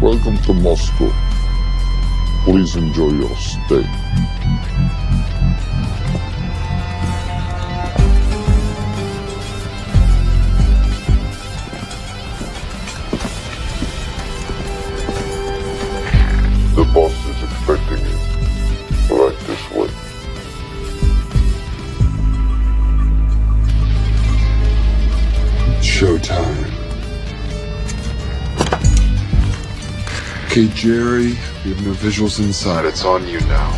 Welcome to Moscow. Please enjoy your stay. The boss is expecting you. Right this way. Showtime. Okay, Jerry, we have no visuals inside. It's on you now.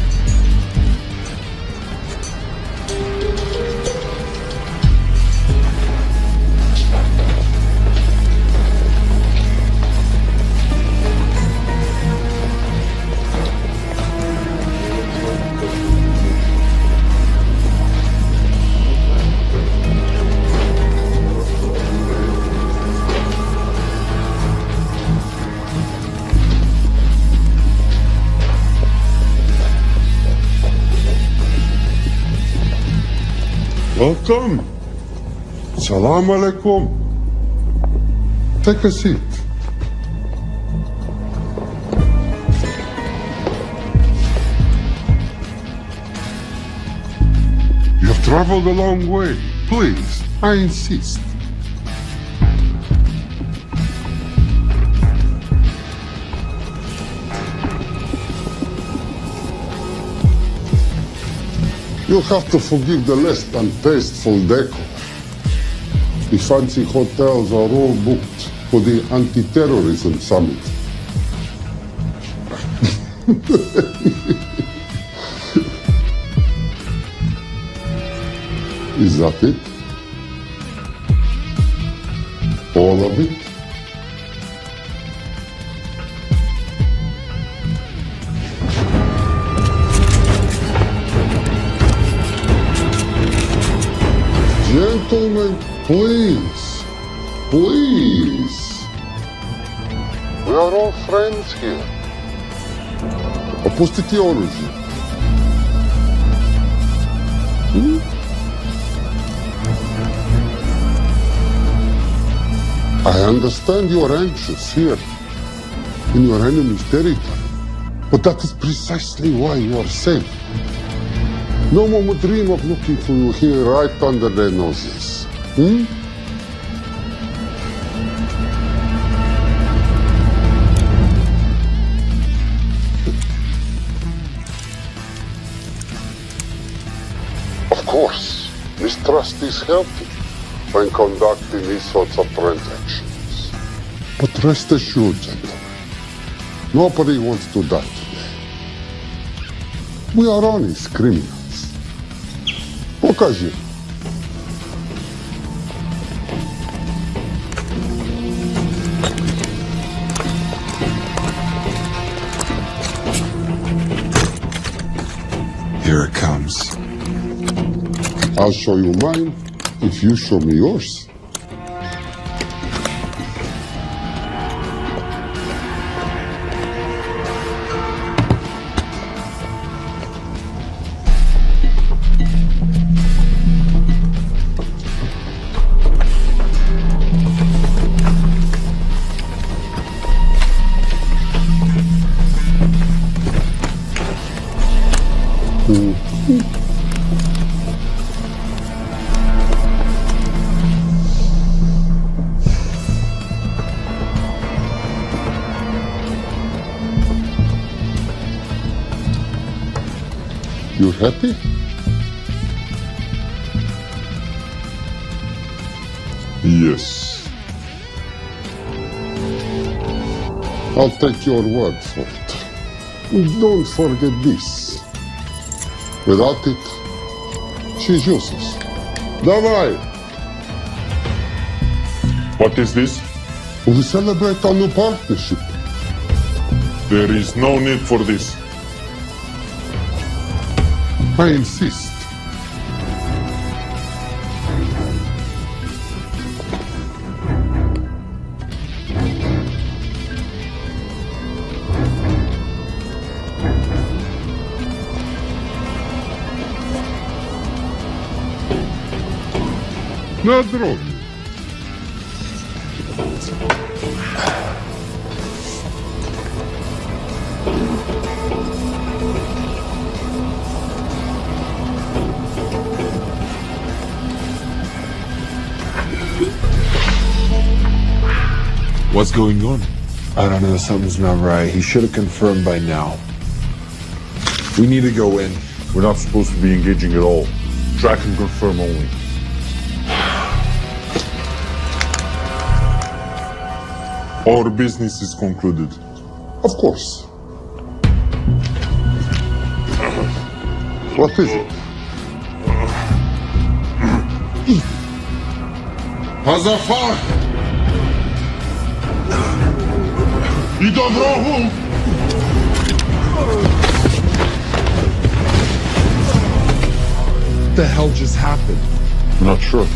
Welcome. Salam alaikum. Take a seat. You have traveled a long way. Please, I insist. You have to forgive the less than tasteful decor. The fancy hotels are all booked for the anti-terrorism summit. Is that it? All of it? Gentlemen, please, please. We are all friends here. Опустите оружие. I understand you are anxious here in your enemy's territory, but that is precisely why you are safe. No one would dream of looking for you here right under their noses. Of course, mistrust is healthy when conducting these sorts of transactions. But rest assured, gentlemen, nobody wants to die today. We are honest criminals. Покажи. Here it comes. I'll show you mine if you show me yours. You're happy? Yes. I'll take your word for it. Don't forget this. Without it, she's useless. Давай! What is this? We celebrate our new partnership. There is no need for this. I insist. На здоровье. What's going on? I don't know, something's not right. He should have confirmed by now. We need to go in. We're not supposed to be engaging at all. Track and confirm only. Our business is concluded. Of course. What is it? Hazafar! Indo wrogu! What the hell just happened? I'm not sure.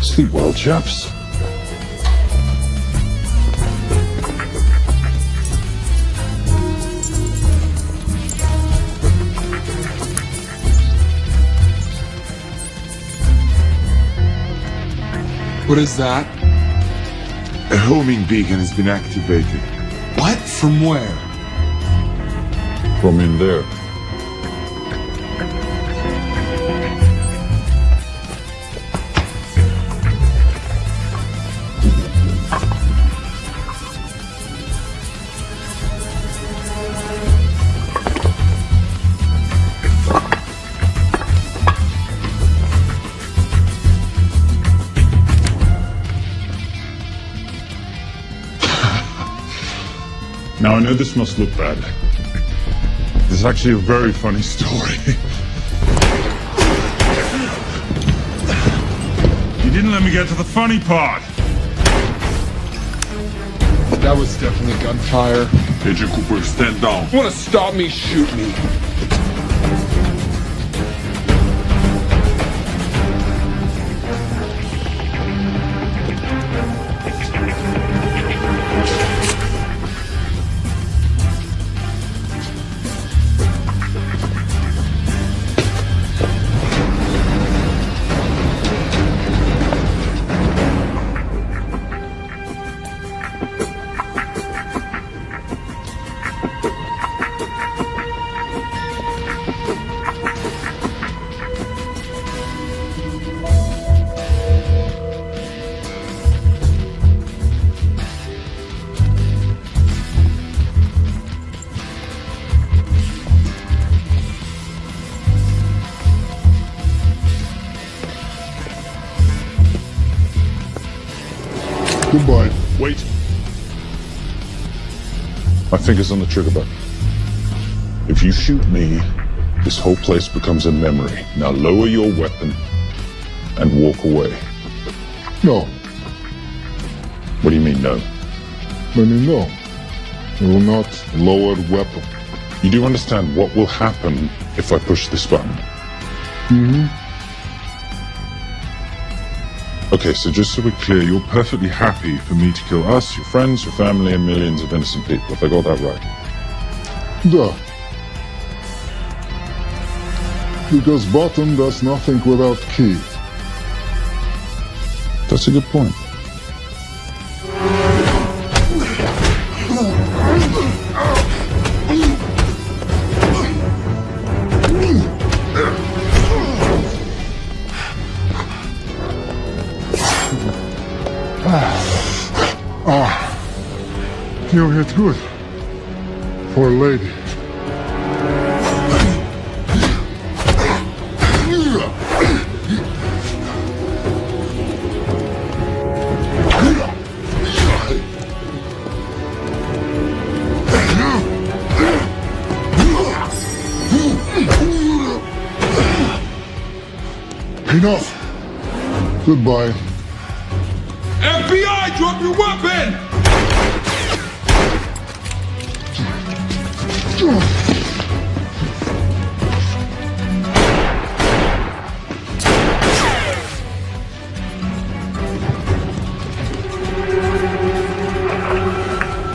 Sleep well, chaps. What is that? A homing beacon has been activated. What? From where? From in there. Now, I know this must look bad. This is actually a very funny story. You didn't let me get to the funny part. That was definitely gunfire. Agent Cooper, stand down. You wanna stop me, shoot me. Goodbye. Wait. My finger's on the trigger button. If you shoot me, this whole place becomes a memory. Now lower your weapon and walk away. No. What do you mean, no? I mean, no. I will not lower weapon. You do understand what will happen if I push this button? Mm-hmm. Okay, so just so we're clear, you're perfectly happy for me to kill us, your friends, your family, and millions of innocent people, if I got that right. Да. Because button does nothing without key. That's a good point. You hit good. For a lady. Enough. Goodbye. FBI, drop your weapon!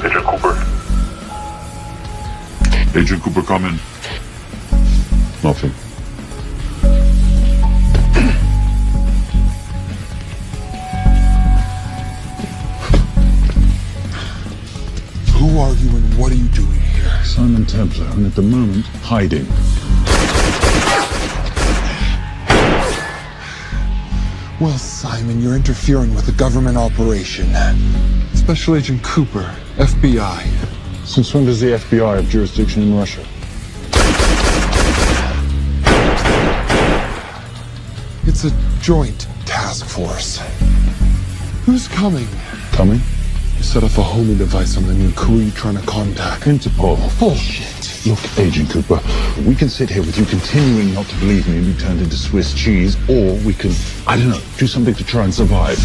Agent Cooper. Agent Cooper, come in. Nothing. Who are you and what are you doing here? Simon Templar, and at the moment, hiding. Well, Simon, you're interfering with a government operation. Special Agent Cooper, FBI. Since when does the FBI have jurisdiction in Russia? It's a joint task force. Who's coming? Coming? You set off a homing device on the new crew you're trying to contact. Interpol. Bullshit. Look, Agent Cooper, we can sit here with you continuing not to believe me and be turned into Swiss cheese, or we can, I don't know, do something to try and survive.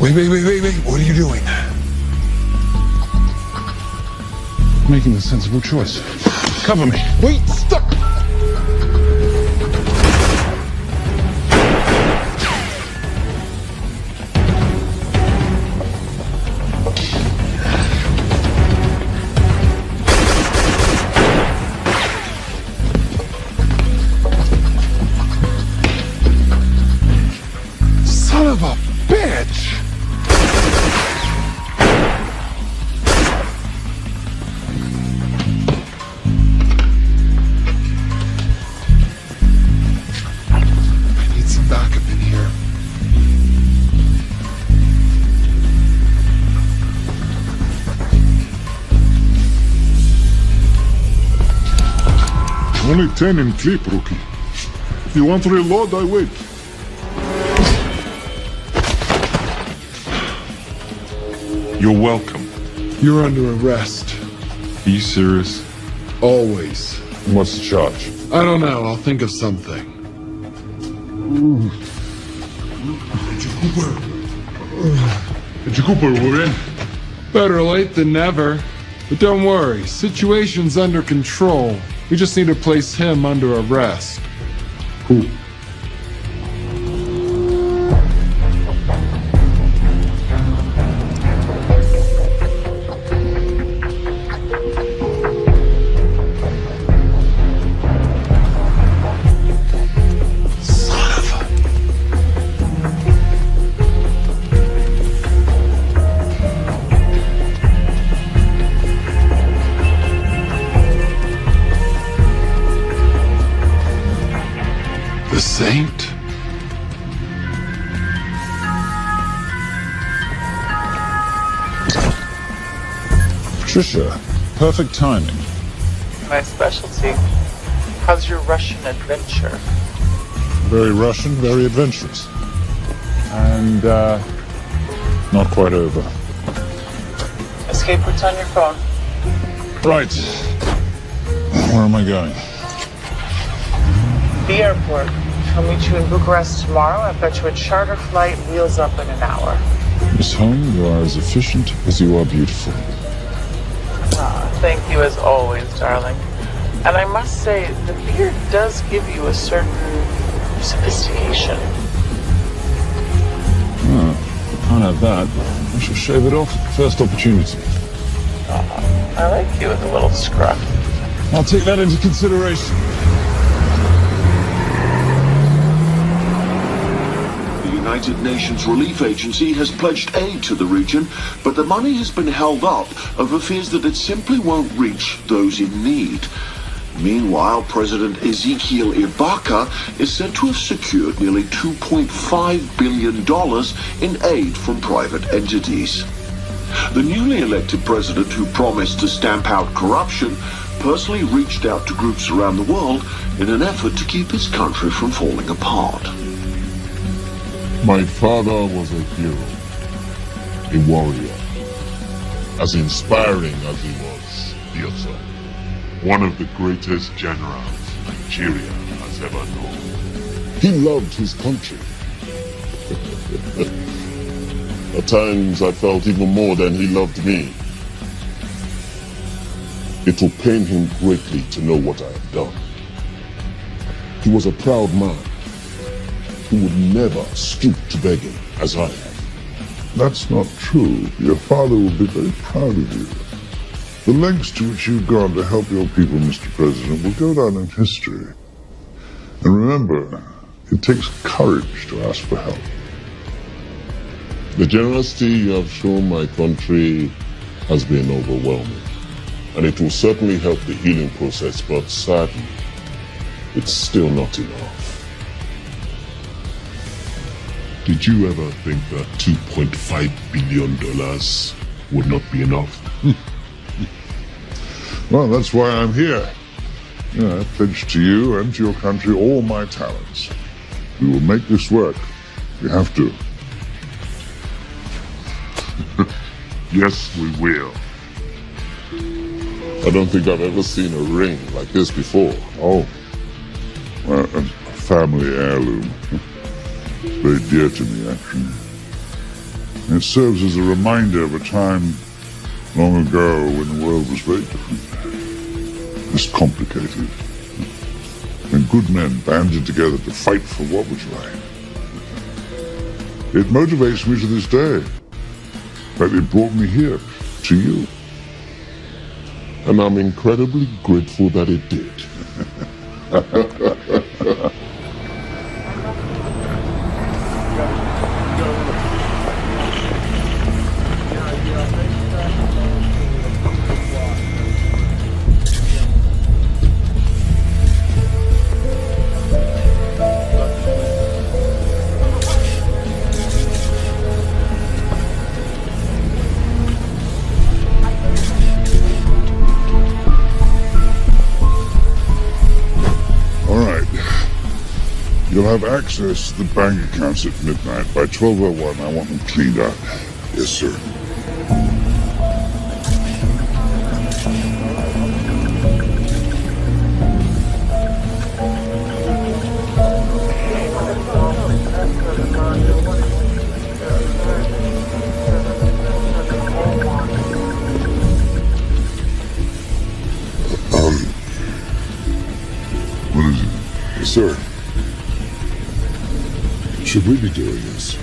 Wait. What are you doing? Making a sensible choice. Cover me. Wait, stop! Son of a bitch! I need some backup in here. Only 10 in clip, rookie. If you want to reload, I wait. You're welcome. You're under arrest. Are you serious? Always. What's the charge? I don't know. I'll think of something. Agent Cooper, we're in. Better late than never. But don't worry. Situation's under control. We just need to place him under arrest. Who? The Saint? Patricia, perfect timing. My specialty. How's your Russian adventure? Very Russian, very adventurous. And, not quite over. Escape routes on your phone. Right. Where am I going? The airport. I'll meet you in Bucharest tomorrow. I've got you a charter flight, wheels up in an hour. Miss Holmes, you are as efficient as you are beautiful. Thank you as always, darling. And I must say, the beard does give you a certain sophistication. Can't have that. I shall shave it off at the first opportunity. I like you with a little scruff. I'll take that into consideration. The United Nations Relief Agency has pledged aid to the region, but the money has been held up over fears that it simply won't reach those in need. Meanwhile, President Ezekiel Ibaka is said to have secured nearly $2.5 billion in aid from private entities. The newly elected president, who promised to stamp out corruption, personally reached out to groups around the world in an effort to keep his country from falling apart. My father was a hero, a warrior, as inspiring as he was fearsome. One of the greatest generals Nigeria has ever known. He loved his country. At times I felt even more than he loved me. It will pain him greatly to know what I have done. He was a proud man who would never stoop to begging as I have. That's not true. Your father will be very proud of you. The lengths to which you've gone to help your people, Mr. President, will go down in history. And remember, it takes courage to ask for help. The generosity you have shown my country has been overwhelming, and it will certainly help the healing process, but sadly, it's still not enough. Did you ever think that $2.5 billion would not be enough? Well, that's why I'm here. I pledge to you and to your country all my talents. We will make this work. We have to. Yes, we will. I don't think I've ever seen a ring like this before. Oh, well, a family heirloom. It's very dear to me, actually. It serves as a reminder of a time long ago when the world was very different. It's complicated. And good men banded together to fight for what was right. It motivates me to this day. But it brought me here, to you. And I'm incredibly grateful that it did. You'll have access to the bank accounts at midnight. By 12:01, I want them cleaned out. Yes, sir. What is it? Yes, sir. Should we be doing this?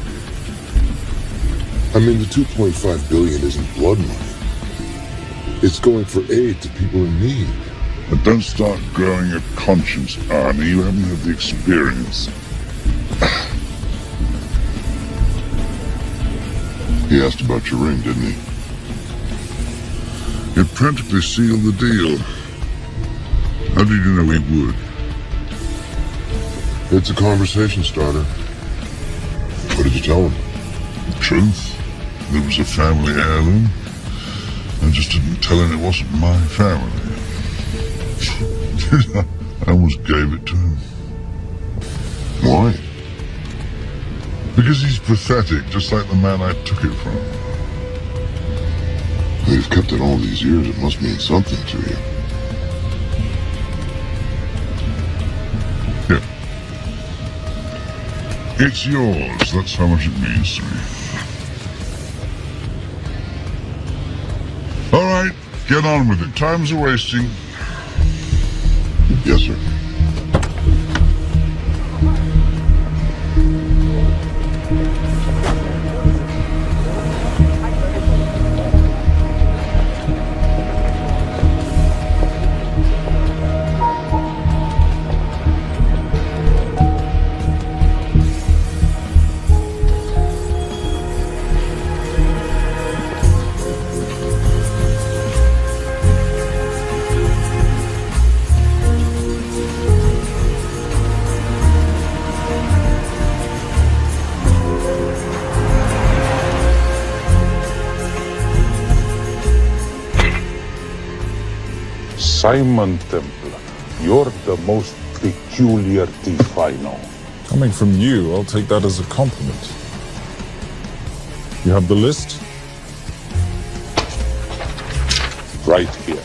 I mean, the $2.5 billion isn't blood money. It's going for aid to people in need. But don't start growing a conscience, Arnie. You haven't had the experience. He asked about your ring, didn't he? It practically sealed the deal. How did you know he would? It's a conversation starter. What did you tell him? The truth. There was a family heirloom. I just didn't tell him it wasn't my family. I almost gave it to him. Why? Because he's pathetic, just like the man I took it from. Well, you've kept it all these years. It must mean something to you. Here. It's yours. That's how much it means to me. All right, get on with it. Time's a wasting. Yes, sir. Simon Templar, you're the most peculiar thief I know. Coming from you, I'll take that as a compliment. You have the list? Right here.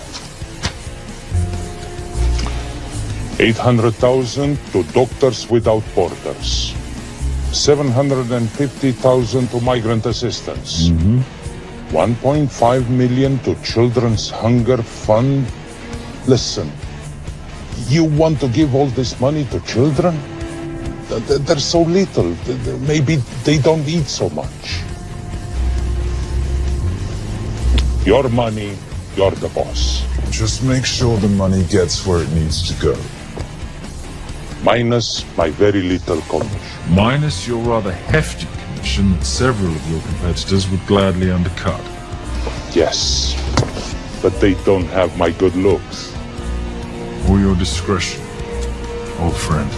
800,000 to Doctors Without Borders. 750,000 to migrant assistance. 1.5 million to Children's Hunger Fund. Listen, you want to give all this money to children? They're so little. Maybe they don't eat so much. Your money, you're the boss. Just make sure the money gets where it needs to go. Minus my very little commission. Minus your rather hefty commission that several of your competitors would gladly undercut. Yes, but they don't have my good looks. Or your discretion, old friend.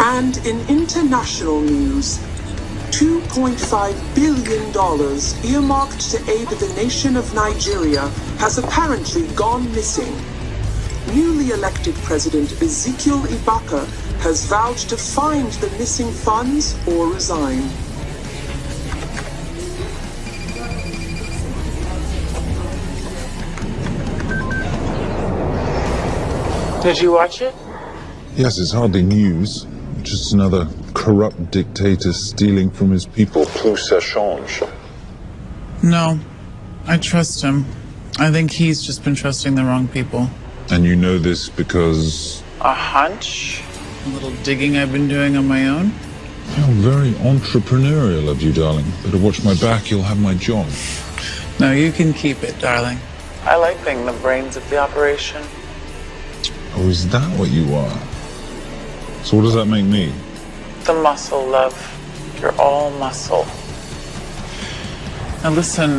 And in international news, $2.5 billion earmarked to aid the nation of Nigeria has apparently gone missing. Newly elected President Ezekiel Ibaka has vowed to find the missing funds or resign. Did you watch it? Yes, it's hardly news. Just another corrupt dictator stealing from his people. Plus ça change. No, I trust him. I think he's just been trusting the wrong people. And you know this because... A hunch? A little digging I've been doing on my own. How very entrepreneurial of you, darling. Better watch my back, you'll have my job. No, you can keep it, darling. I like being the brains of the operation. Oh, is that what you are? So what does that make me? The muscle, love. You're all muscle. Now listen,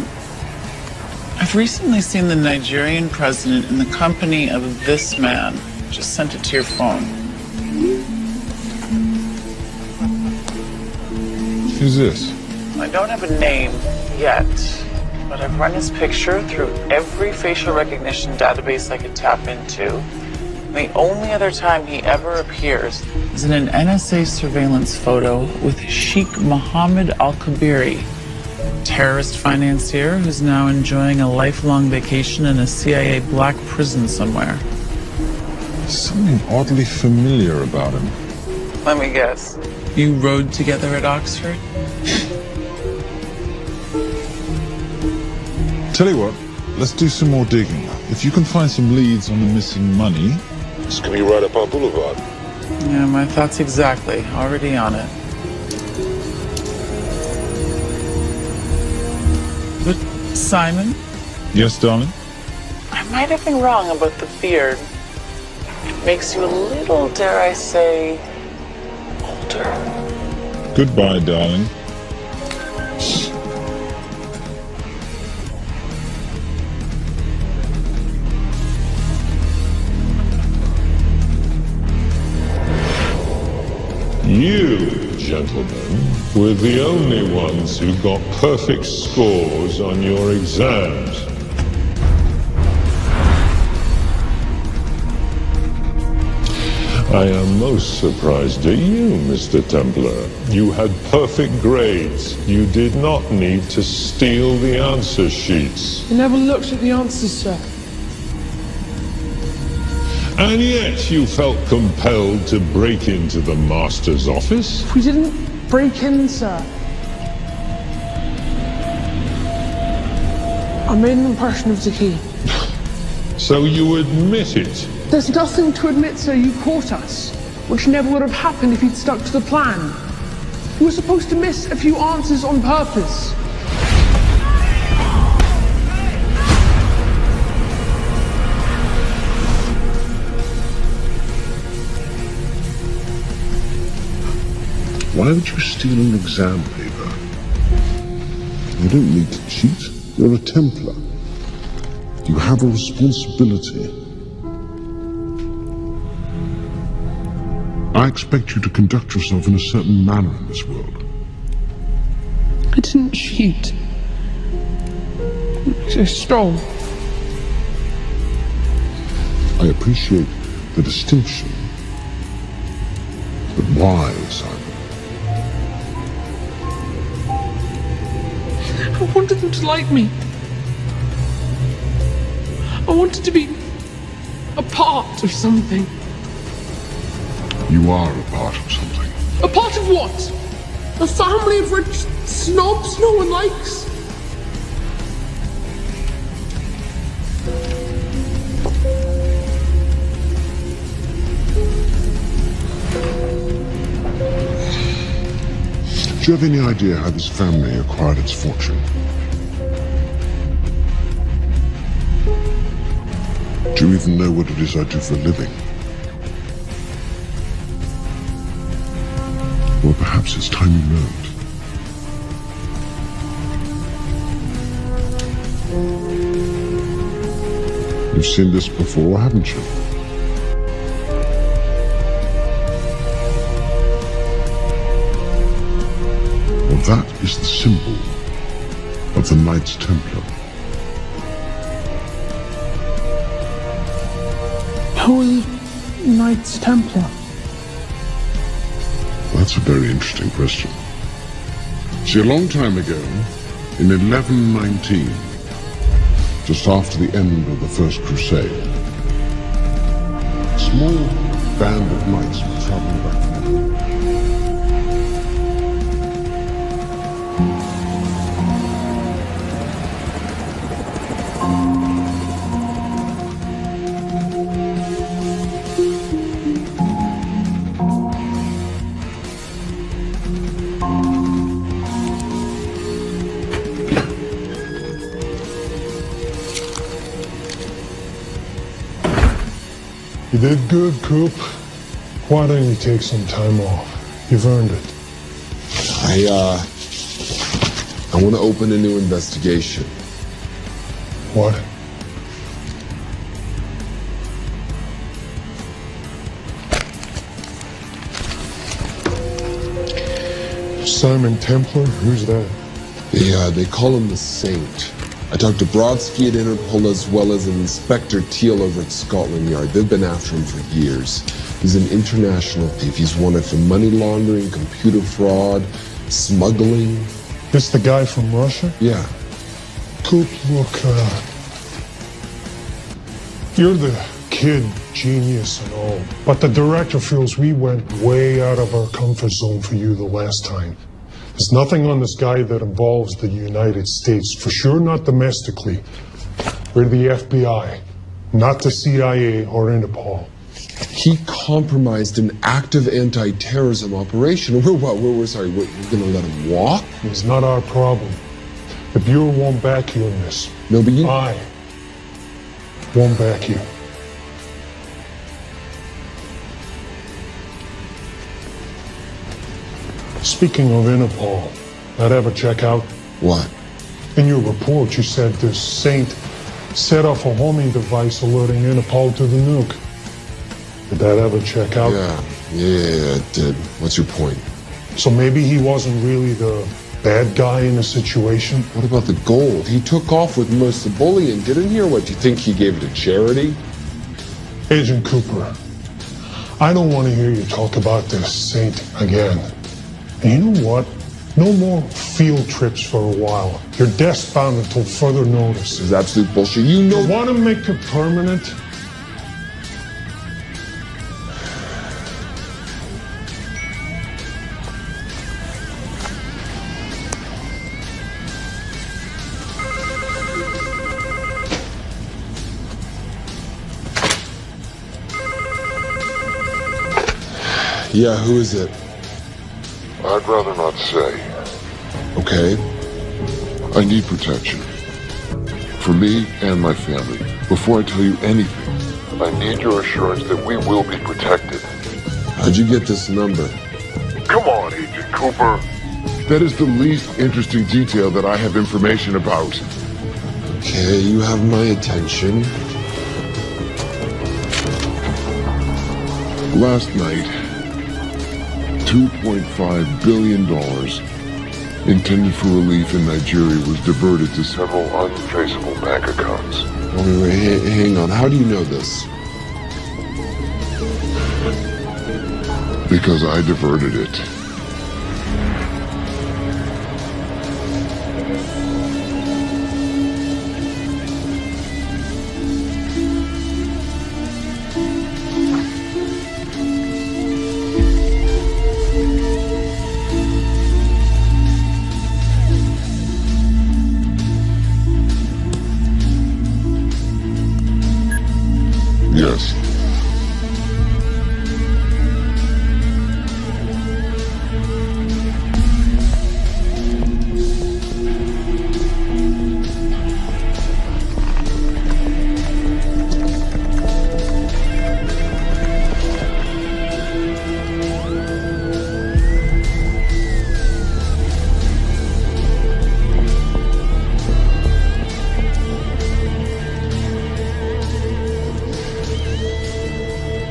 I've recently seen the Nigerian president in the company of this man. Just sent it to your phone. Who's this? I don't have a name yet, but I've run his picture through every facial recognition database I could tap into. The only other time he ever appears is in an NSA surveillance photo with Sheikh Mohammed Al-Kabiri, terrorist financier who's now enjoying a lifelong vacation in a CIA black prison somewhere. There's something oddly familiar about him. Let me guess. You rode together at Oxford? Tell you what, let's do some more digging. If you can find some leads on the missing money, This can be right up our boulevard. Yeah, my thoughts exactly. Already on it. But, Simon? yes, darling? I might have been wrong about the beard. It makes you a little, dare I say, older. Goodbye, darling. You, gentlemen, were the only ones who got perfect scores on your exams. I am most surprised at you, Mr. Templar. You had perfect grades. You did not need to steal the answer sheets. I never looked at the answers, sir. And yet you felt compelled to break into the Master's office? We didn't break in, sir. I made an impression of the key. So you admit it? There's nothing to admit, sir. You caught us, which never would have happened if you'd stuck to the plan. You were supposed to miss a few answers on purpose. Why would you steal an exam paper? You don't need to cheat. You're a Templar. You have a responsibility. I expect you to conduct yourself in a certain manner in this world. I didn't cheat. I stole. I appreciate the distinction. But why, Simon? I wanted them to like me. I wanted to be a part of something. You are a part of something. A part of what? A family of rich snobs no one likes? Do you have any idea how this family acquired its fortune? Do you even know what it is I do for a living? Well, perhaps it's time you learned. You've seen this before, haven't you? Well, that is the symbol of the Knights Templar. Who are the Knights Templar? That's a very interesting question. See, a long time ago, in 1119, just after the end of the First Crusade, a small band of knights were traveling back from Italy. You did good, Coop. Why don't you take some time off? You've earned it. I want to open a new investigation. What? Simon Templar? Who's that? They call him the Saint. I talked to Brodsky at Interpol as well as Inspector Teal over at Scotland Yard. They've been after him for years. He's an international thief. He's wanted for money laundering, computer fraud, smuggling. This the guy from Russia? Yeah. Coop, look, you're the kid genius and all, but the director feels we went way out of our comfort zone for you the last time. There's nothing on this guy that involves the United States, for sure not domestically. We're the FBI, not the CIA or Interpol. He compromised an active anti-terrorism operation. We're gonna let him walk? It's not our problem. The Bureau won't back you in this. No, but I won't back you. Speaking of Interpol, that ever check out? What? In your report, you said this Saint set off a homing device alerting Interpol to the nuke. Did that ever check out? Yeah, it did. What's your point? So maybe he wasn't really the bad guy in the situation? What about the gold? He took off with most of the bullion, didn't he? Or what, do you think he gave it to charity? Agent Cooper, I don't want to hear you talk about this saint again. And you know what? No more field trips for a while. You're desk bound until further notice. This is absolute bullshit. You know. You want to make it permanent? Yeah, who is it? I'd rather not say. Okay. I need protection. For me and my family. Before I tell you anything, I need your assurance that we will be protected. How'd you get this number? Come on, Agent Cooper. That is the least interesting detail that I have information about. Okay, you have my attention. Last night, $2.5 billion intended for relief in Nigeria was diverted to several untraceable bank accounts. Wait, hang on. How do you know this? Because I diverted it. Yes.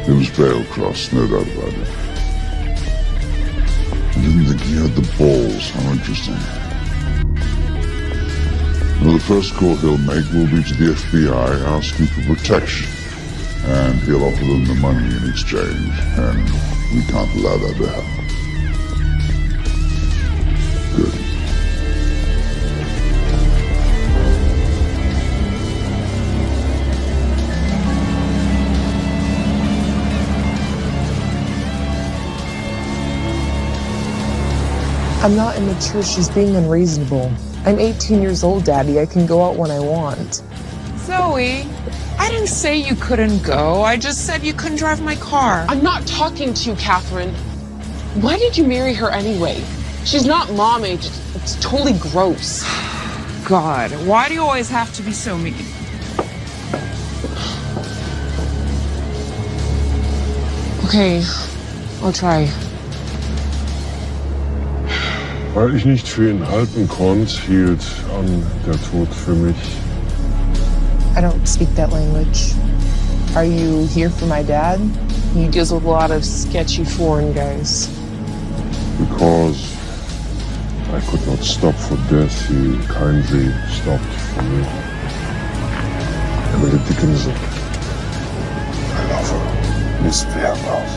It was Vale Cross, no doubt about it. I didn't think he had the balls. How interesting. Well, the first call he'll make will be to the FBI asking for protection. And he'll offer them the money in exchange. And we can't allow that to happen. Good. I'm not immature, she's being unreasonable. I'm 18 years old, Daddy. I can go out when I want. Zoe, I didn't say you couldn't go. I just said you couldn't drive my car. I'm not talking to you, Catherine. Why did you marry her anyway? She's not mom age. It's totally gross. God, why do you always have to be so mean? Okay, I'll try. Weil ich nicht für ihn halten konnte, hielt an der Tod für mich. I don't speak that language. Are you here for my dad? He deals with a lot of sketchy foreign guys. Because I could not stop for death, he kindly stopped for me. Emily Dickinson. I love her. Miss Fairmouth.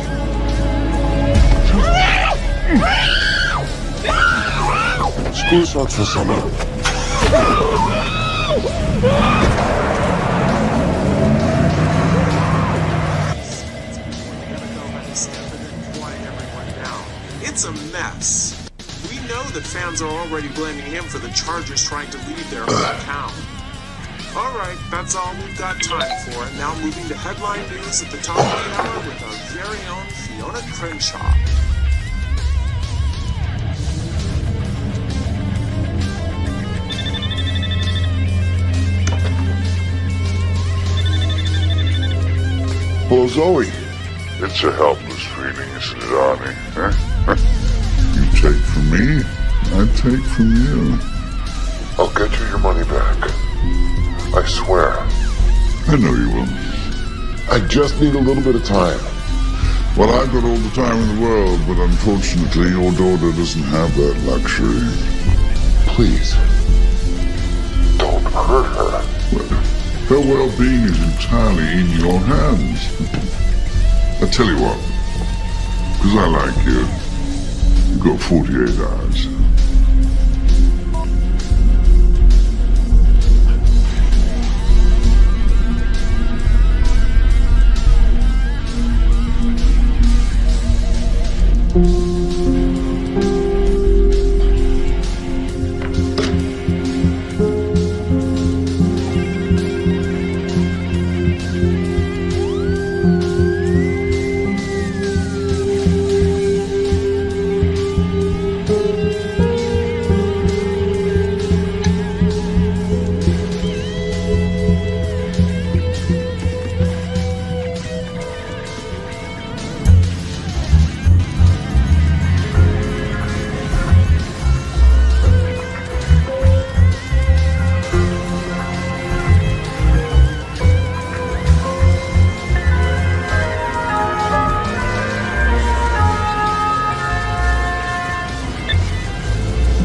School starts for summer. It's a mess. We know that fans are already blaming him for the Chargers trying to leave their hometown. Alright, that's all we've got time for. Now moving to headline news at the top of the hour with our very own Fiona Crenshaw. Well, Zoe, it's a helpless feeling, isn't it, Arnie? Huh? You take from me, I take from you. I'll get you your money back. I swear. I know you will. I just need a little bit of time. Well, I've got all the time in the world, but unfortunately your daughter doesn't have that luxury. Please, don't hurt her. Well, her well-being is entirely in your hands. I tell you what, Because I like you. You got 48 hours.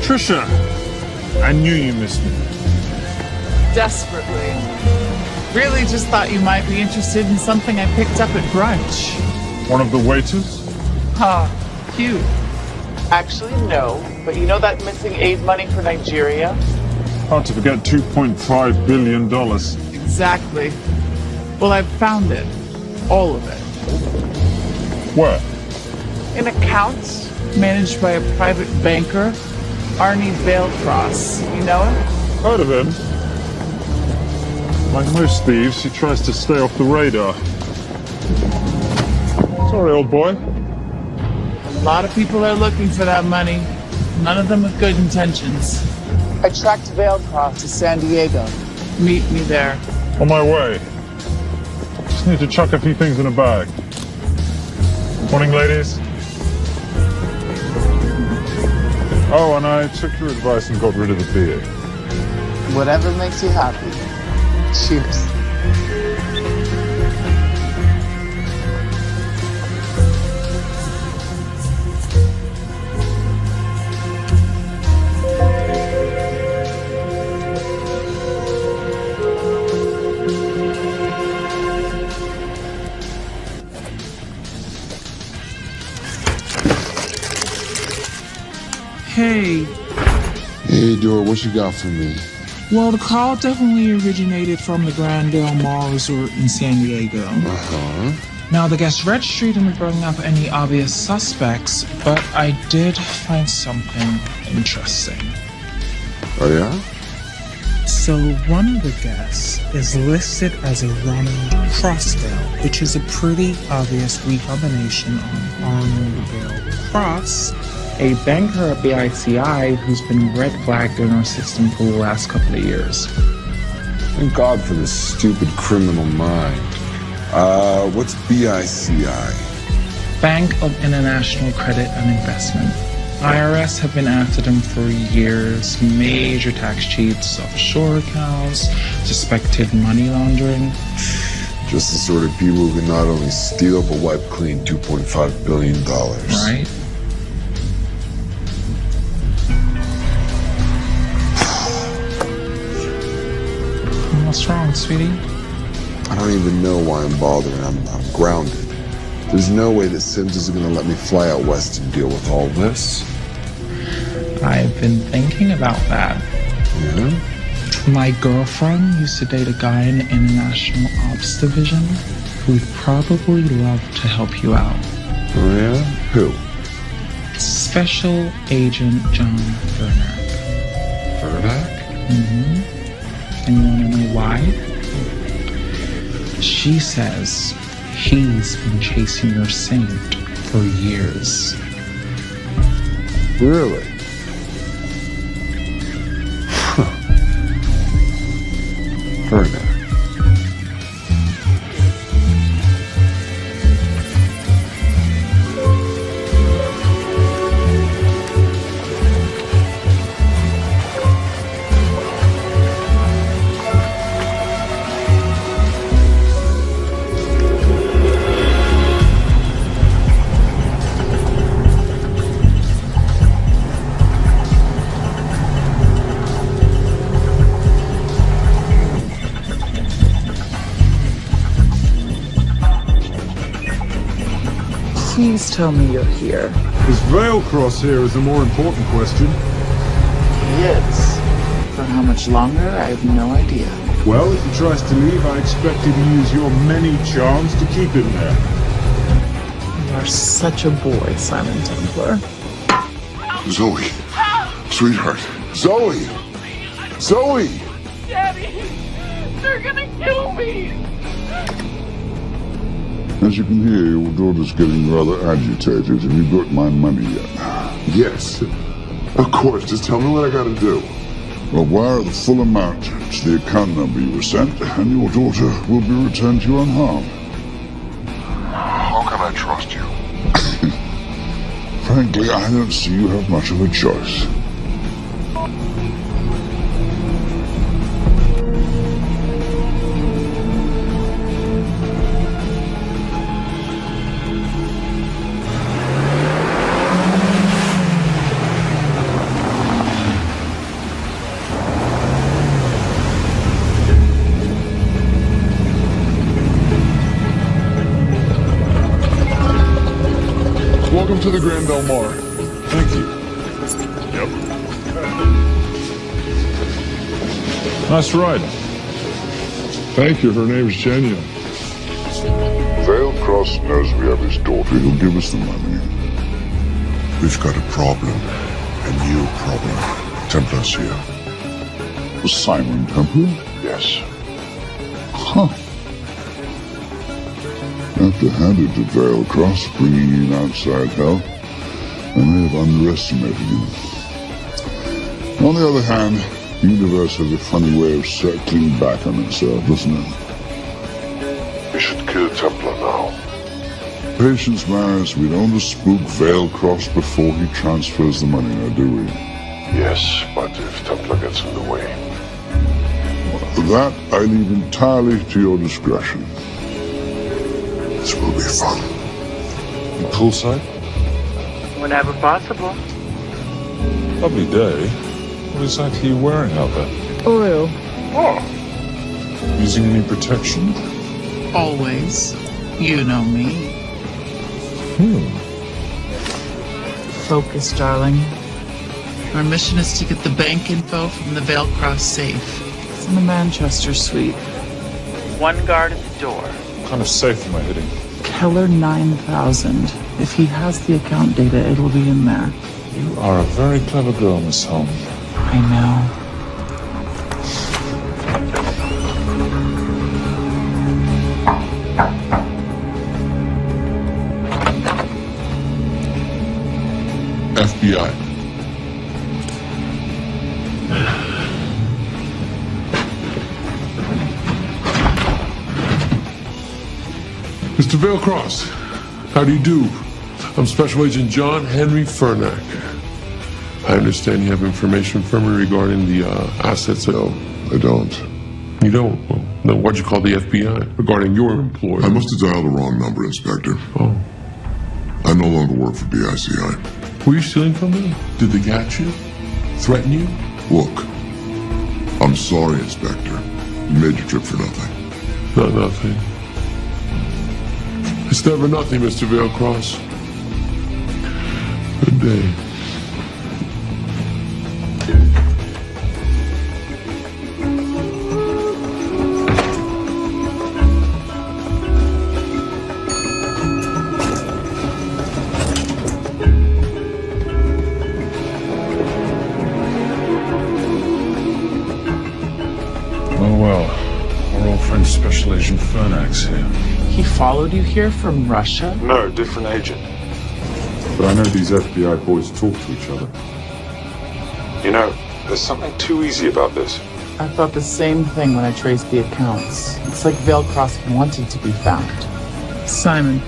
Trisha, I knew you missed me. Desperately. Really just thought you might be interested in something I picked up at brunch. One of the waiters? Cute. Actually, no. But you know that missing aid money for Nigeria? Hard to forget $2.5 billion. Exactly. Well, I've found it. All of it. Where? In accounts managed by a private banker, Arnie Veilcross. You know him? Heard of him. Like most thieves, he tries to stay off the radar. Sorry, old boy. A lot of people are looking for that money. None of them with good intentions. I tracked Veilcross to San Diego. Meet me there. On my way. Just need to chuck a few things in a bag. Morning, ladies. Oh, and I took your advice and got rid of the beer. Whatever makes you happy. Cheers. Hey. Hey, Dora, what you got for me? Well, the call definitely originated from the Grand Del Mar Resort in San Diego. Uh-huh. Now, the guest registry didn't bring up any obvious suspects, but I did find something interesting. Oh, yeah? So, one of the guests is listed as a Ronald Crossdale, which is a pretty obvious recombination on Arnold Dale Cross, a banker at BICI who's been red flagged in our system for the last couple of years. Thank God for this stupid criminal mind. What's BICI? Bank of International Credit and Investment. IRS have been after them for years. Major tax cheats, offshore accounts, suspected money laundering. Just the sort of people who can not only steal but wipe clean $2.5 billion. Right? What's wrong, sweetie? I don't even know why I'm bothering. I'm grounded. There's no way that Sims is going to let me fly out west and deal with all this. I've been thinking about that. Yeah? My girlfriend used to date a guy in the International Ops Division who'd probably love to help you out. Oh, yeah? Who? Special Agent John Vernack. Vernack? Mm-hmm. And you want to know why? She says he's been chasing your saint for years. Really? Vernack. Please tell me you're here. Is Veilcross here is the more important question. He is. For how much longer, I have no idea. Well, if he tries to leave, I expect you to use your many charms to keep him there. You are such a boy, Simon Templar. Zoe. Sweetheart. Zoe! Zoe! Daddy! They're gonna kill me! As you can hear, your daughter's getting rather agitated. Have you got my money yet? Yes. Of course. Just tell me what I gotta do. Well, wire the full amount to the account number you were sent, and your daughter will be returned to you unharmed. How can I trust you? Frankly, I don't see you have much of a choice. Welcome to the Grand Del Mar. Thank you. Yep. Nice ride. Thank you. Her name's Genya. Veilcross knows we have his daughter. He'll give us the money. We've got a problem. A new problem. Templar's here. Was Simon Templar? Yes. Huh. After handed to Veilcross, bringing in outside help, I may have underestimated him. On the other hand, the universe has a funny way of circling back on itself, doesn't it? We should kill Templar now. Patience, Maris. We don't want to spook Veilcross before he transfers the money, now do we? Yes, but if Templar gets in the way... That I leave entirely to your discretion. This will be fun. Poolside? Whenever possible. Lovely day. What exactly are you wearing out there? Oil. Oh. Using any protection? Always. You know me. Focus, darling. Our mission is to get the bank info from the Veilcross safe. It's in the Manchester suite. One guard at the door. What kind of safe am I hitting? Keller 9000. If he has the account data, it'll be in there. You are a very clever girl, Miss Holmes. I know. FBI. Mr. Veilcross, how do you do? I'm Special Agent John Henry Furnack. I understand you have information from me regarding the assets. No, I don't. You don't? Well, then what'd you call the FBI regarding your employer? I must have dialed the wrong number, Inspector. Oh. I no longer work for BICI. Were you stealing from them? Did they catch you? Threaten you? Look, I'm sorry, Inspector. You made your trip for nothing. Not nothing. It's never nothing, Mr. Veilcross. Good day. Special Agent Furnax here. He followed you here from Russia? No, different agent. But I know these FBI boys talk to each other. You know, there's something too easy about this. I thought the same thing when I traced the accounts. It's like Veilcross wanted to be found. Simon,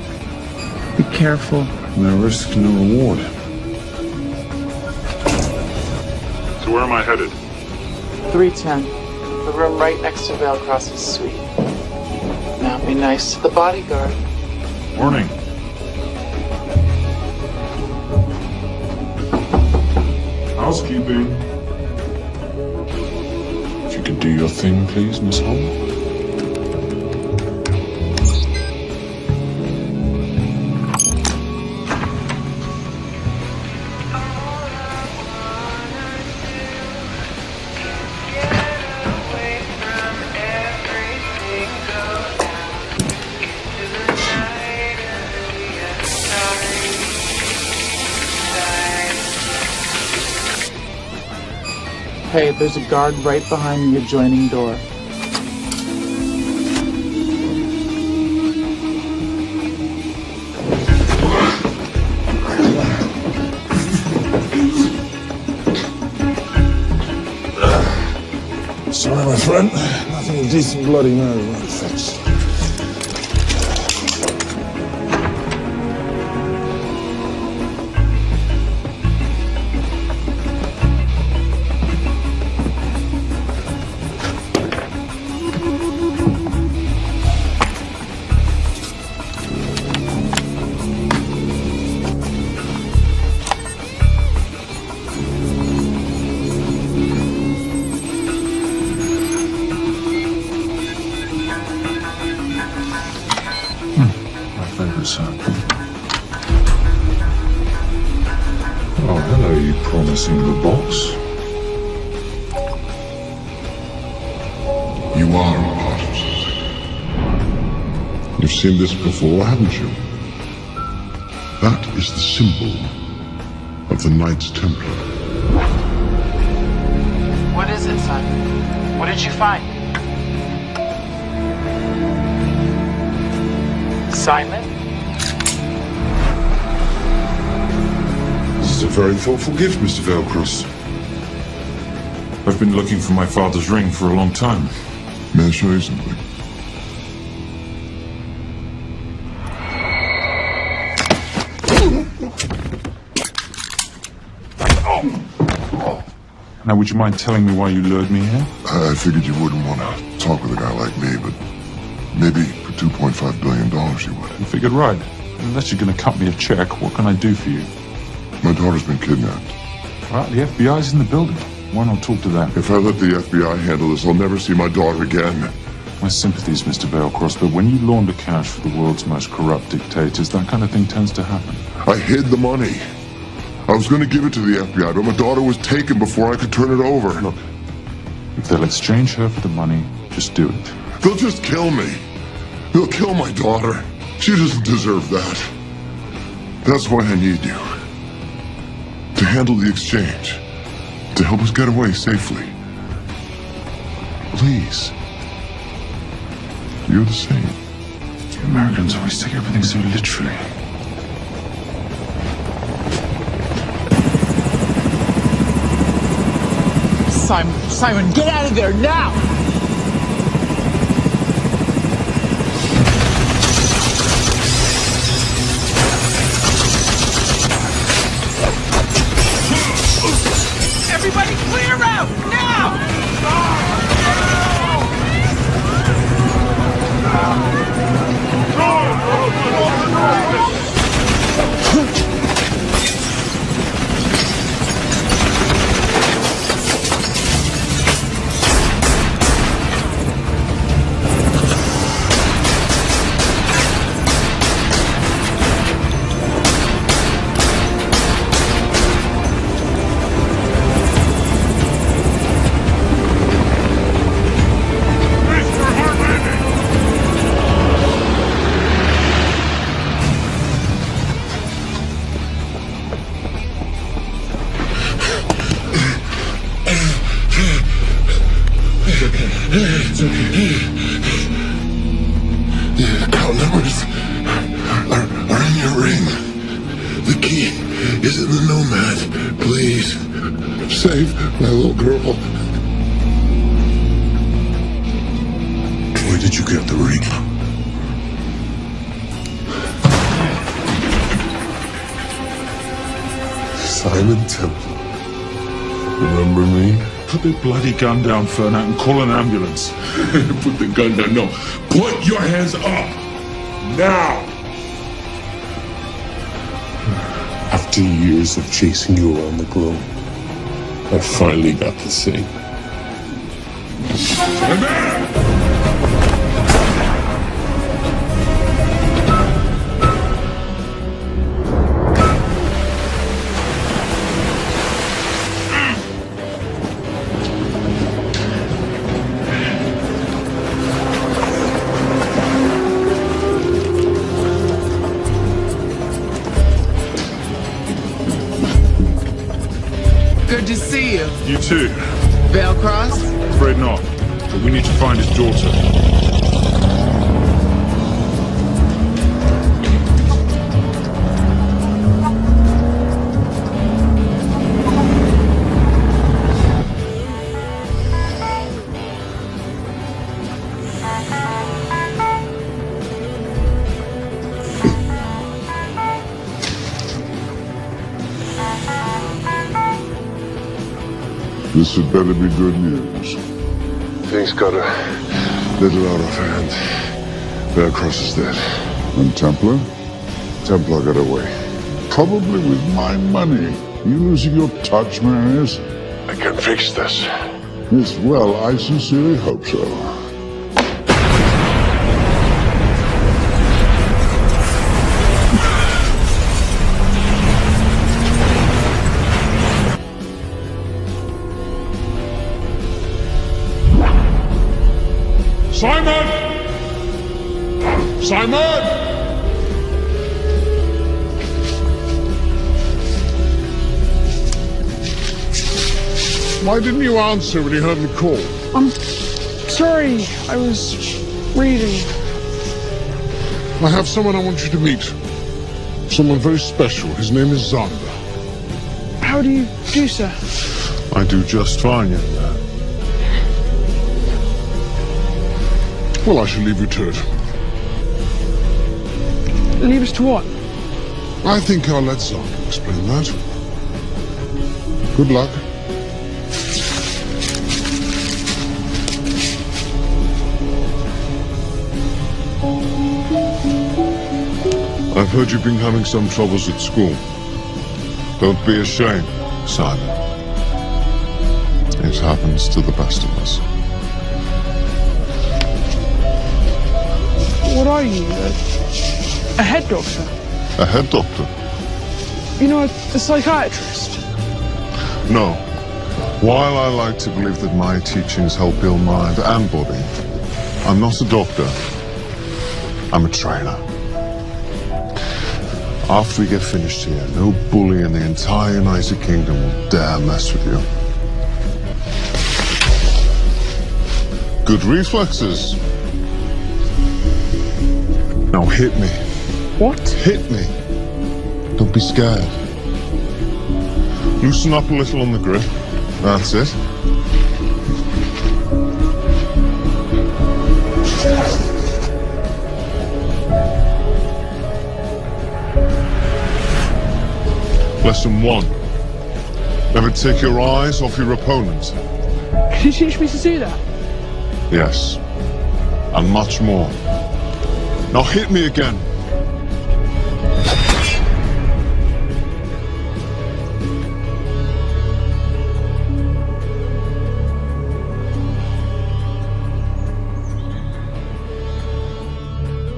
be careful. No risk, no reward. So where am I headed? 310. The room right next to Veilcross's suite. Now be nice to the bodyguard. Morning. Housekeeping. If you could do your thing, please, Miss Holmes. Hey, there's a guard right behind the adjoining door. Sorry, my friend. Nothing a decent Bloody Mary won't fix. Oh, hello, you promising the boss. You are a part of it. You've seen this before, haven't you? That is the symbol of the Knights Templar. What is it, son? What did you find? Simon? This is a very thoughtful gift, Mr. Veilcross. I've been looking for my father's ring for a long time. May I show you something? Now, would you mind telling me why you lured me here? I figured you wouldn't want to talk with a guy like me, but maybe for $2.5 billion you would. You figured right. Unless you're going to cut me a check, what can I do for you? My daughter's been kidnapped. Well, the FBI's in the building. Why not talk to them? If I let the FBI handle this, I'll never see my daughter again. My sympathies, Mr. Veilcross, but when you launder cash for the world's most corrupt dictators, that kind of thing tends to happen. I hid the money. I was going to give it to the FBI, but my daughter was taken before I could turn it over. Look, if they'll exchange her for the money, just do it. They'll just kill me. They'll kill my daughter. She doesn't deserve that. That's why I need you. To handle the exchange. To help us get away safely. Please. You're the same. You Americans always take everything so literally. Simon, get out of there now! Everybody clear out, now! It's okay. The account numbers are in your ring. The key is in the Nomad. Please, save my little girl. Where did you get the ring? Simon Templar. Remember me? Put the bloody gun down, Fernak, and call an ambulance. Put the gun down. No. Put your hands up. Now. After years of chasing you around the globe, I finally got the thing. Good to see you. You too. Veilcross? Afraid not, but we need to find his daughter. This had better be good news. Things got a little out of hand. Bearcross is dead. And Templar? Templar got away. Probably with my money. You losing your touch, Marius? I can fix this. Yes, well, I sincerely hope so. Simon! Simon! Why didn't you answer when you heard me call? I'm sorry, I was reading. I have someone I want you to meet. Someone very special. His name is Zander. How do you do, sir? I do just fine, young man. Well, I shall leave you to it. Leave us to what? I think I'll let Zander explain that. Good luck. I've heard you've been having some troubles at school. Don't be ashamed, Simon. It happens to the best of us. What are you? A head doctor? A head doctor? You know, a psychiatrist? No. While I like to believe that my teachings help heal mind and body, I'm not a doctor. I'm a trainer. After we get finished here, no bully in the entire United Kingdom will dare mess with you. Good reflexes. Now hit me. What? Hit me. Don't be scared. Loosen up a little on the grip. That's it. Lesson 1. Never take your eyes off your opponent. Can you teach me to do that? Yes. And much more. Now hit me again.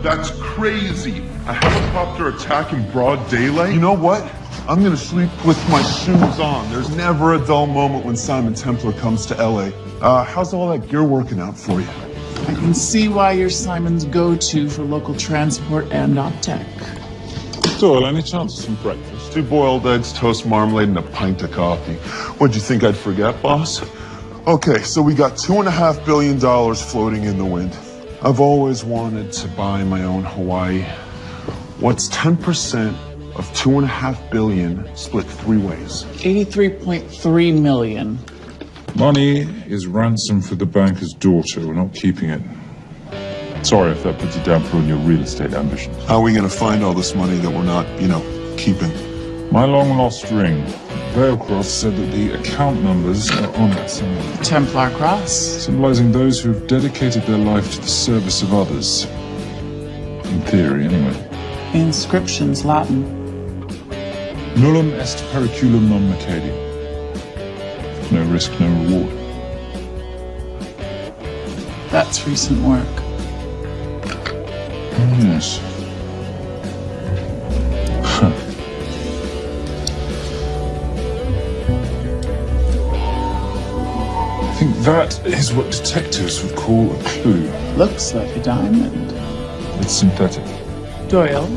That's crazy. A helicopter attack in broad daylight? You know what? I'm gonna sleep with my shoes on. There's never a dull moment when Simon Templar comes to LA. How's all that gear working out for you? I can see why you're Simon's go-to for local transport and op-tech. Doyle, any chance of some breakfast? 2 boiled eggs, toast, marmalade, and a pint of coffee. What'd you think I'd forget, boss? Okay, so we got $2.5 billion floating in the wind. I've always wanted to buy my own Hawaii. What's 10% of $2.5 billion split 3 ways? 83.3 million. Money is ransom for the banker's daughter. We're not keeping it. Sorry if that puts a damper on your real estate ambitions. How are we going to find all this money that we're not, keeping? My long-lost ring. Veilcross said that the account numbers are on it somewhere. Templar Cross. Symbolizing those who have dedicated their life to the service of others. In theory, anyway. Inscription's Latin. Nullum est periculum non mercedi. No risk, no reward. That's recent work. Yes. I think that is what detectives would call a clue. Looks like a diamond. It's synthetic. Doyle,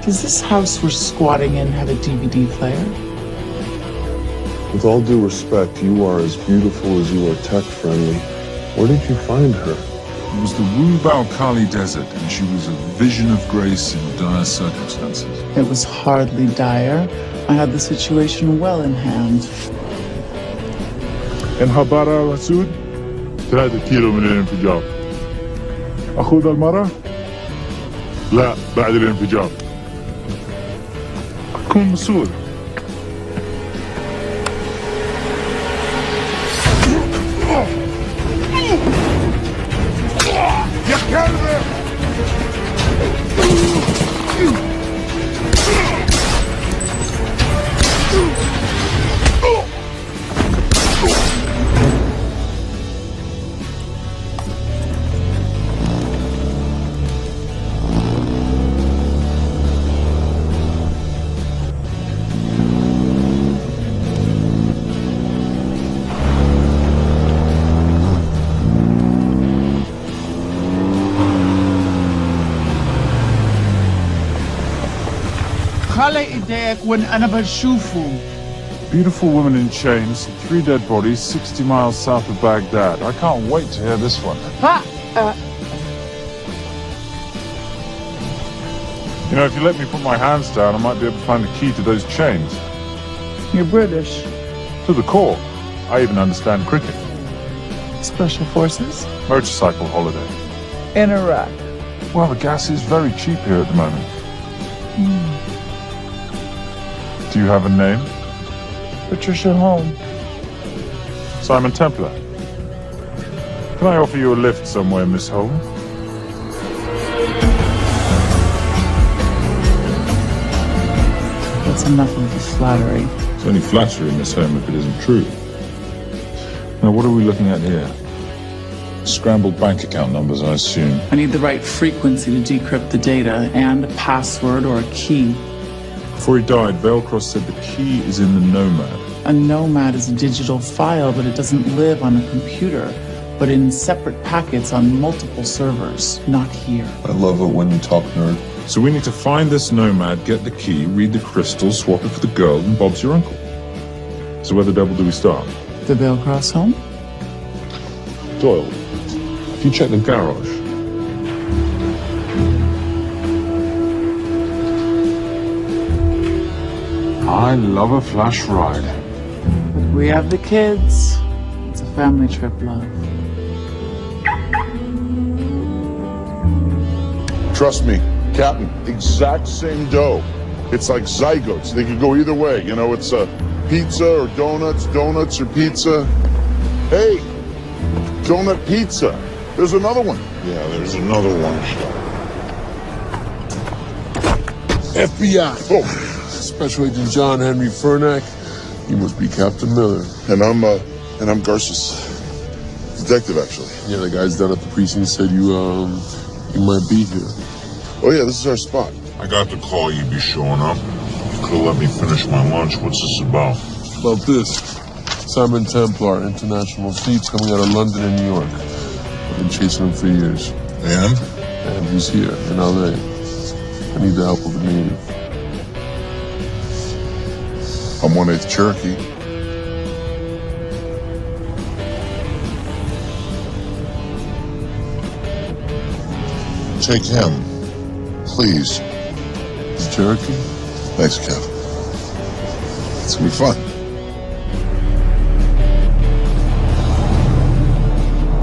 does this house we're squatting in have a DVD player? With all due respect, you are as beautiful as you are tech-friendly. Where did you find her? It was the Wu Kali Desert, and she was a vision of grace in dire circumstances. It was hardly dire. I had the situation well in hand. انحبارة رسول 3 كيلو من الانفجار. أخذ المرة؟ لا، بعد الانفجار. كن مسؤول. يا كلب! Beautiful woman in chains, 3 dead bodies, 60 miles south of Baghdad. I can't wait to hear this one. You know, if you let me put my hands down, I might be able to find the key to those chains. You're British. To the core. I even understand cricket. Special forces? Motorcycle holiday. In Iraq. Well, the gas is very cheap here at the moment. Do you have a name? Patricia Holm. Simon Templar. Can I offer you a lift somewhere, Miss Holm? That's enough of the flattery. It's only flattery, Miss Holm, if it isn't true. Now, what are we looking at here? Scrambled bank account numbers, I assume. I need the right frequency to decrypt the data and a password or a key. Before he died, Veilcross said the key is in the Nomad. A Nomad is a digital file, but it doesn't live on a computer, but in separate packets on multiple servers, not here. I love it when you talk nerd. So we need to find this Nomad, get the key, read the crystal, swap it for the girl, and Bob's your uncle. So where the devil do we start? The Veilcross home? Doyle, if you check the garage. I love a flash ride. We have the kids. It's a family trip, love. Trust me, Captain, exact same dough. It's like zygotes. They could go either way. You know, it's pizza or donuts, donuts or pizza. Hey, donut pizza. There's another one. Yeah, there's another one. FBI. Oh. Special Agent John Henry Furnack. You must be Captain Miller. And I'm Garces. Detective, actually. Yeah, the guys down at the precinct said you might be here. Oh, yeah, this is our spot. I got the call you'd be showing up. You could have let me finish my lunch. What's this about? About this. Simon Templar, international thieves coming out of London and New York. I've been chasing him for years. And he's here in L.A. I need the help of a native. I'm 1/8 Cherokee. Take him, please. He's Cherokee? Thanks, Kev. It's gonna be fun.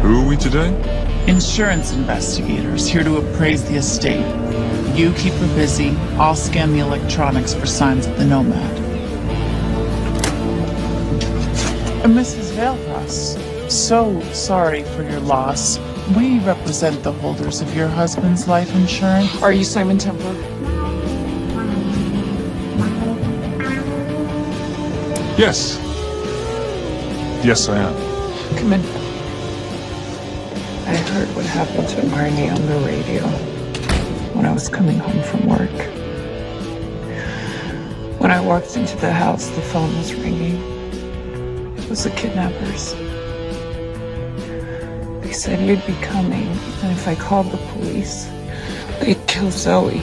Who are we today? Insurance investigators here to appraise the estate. You keep her busy. I'll scan the electronics for signs of the Nomad. Mrs. Veilcross, so sorry for your loss. We represent the holders of your husband's life insurance. Are you Simon Templar? Yes. Yes, I am. Come in. I heard what happened to Marnie on the radio when I was coming home from work. When I walked into the house, the phone was ringing. It was the kidnappers. They said you'd be coming, and if I called the police, they'd kill Zoe.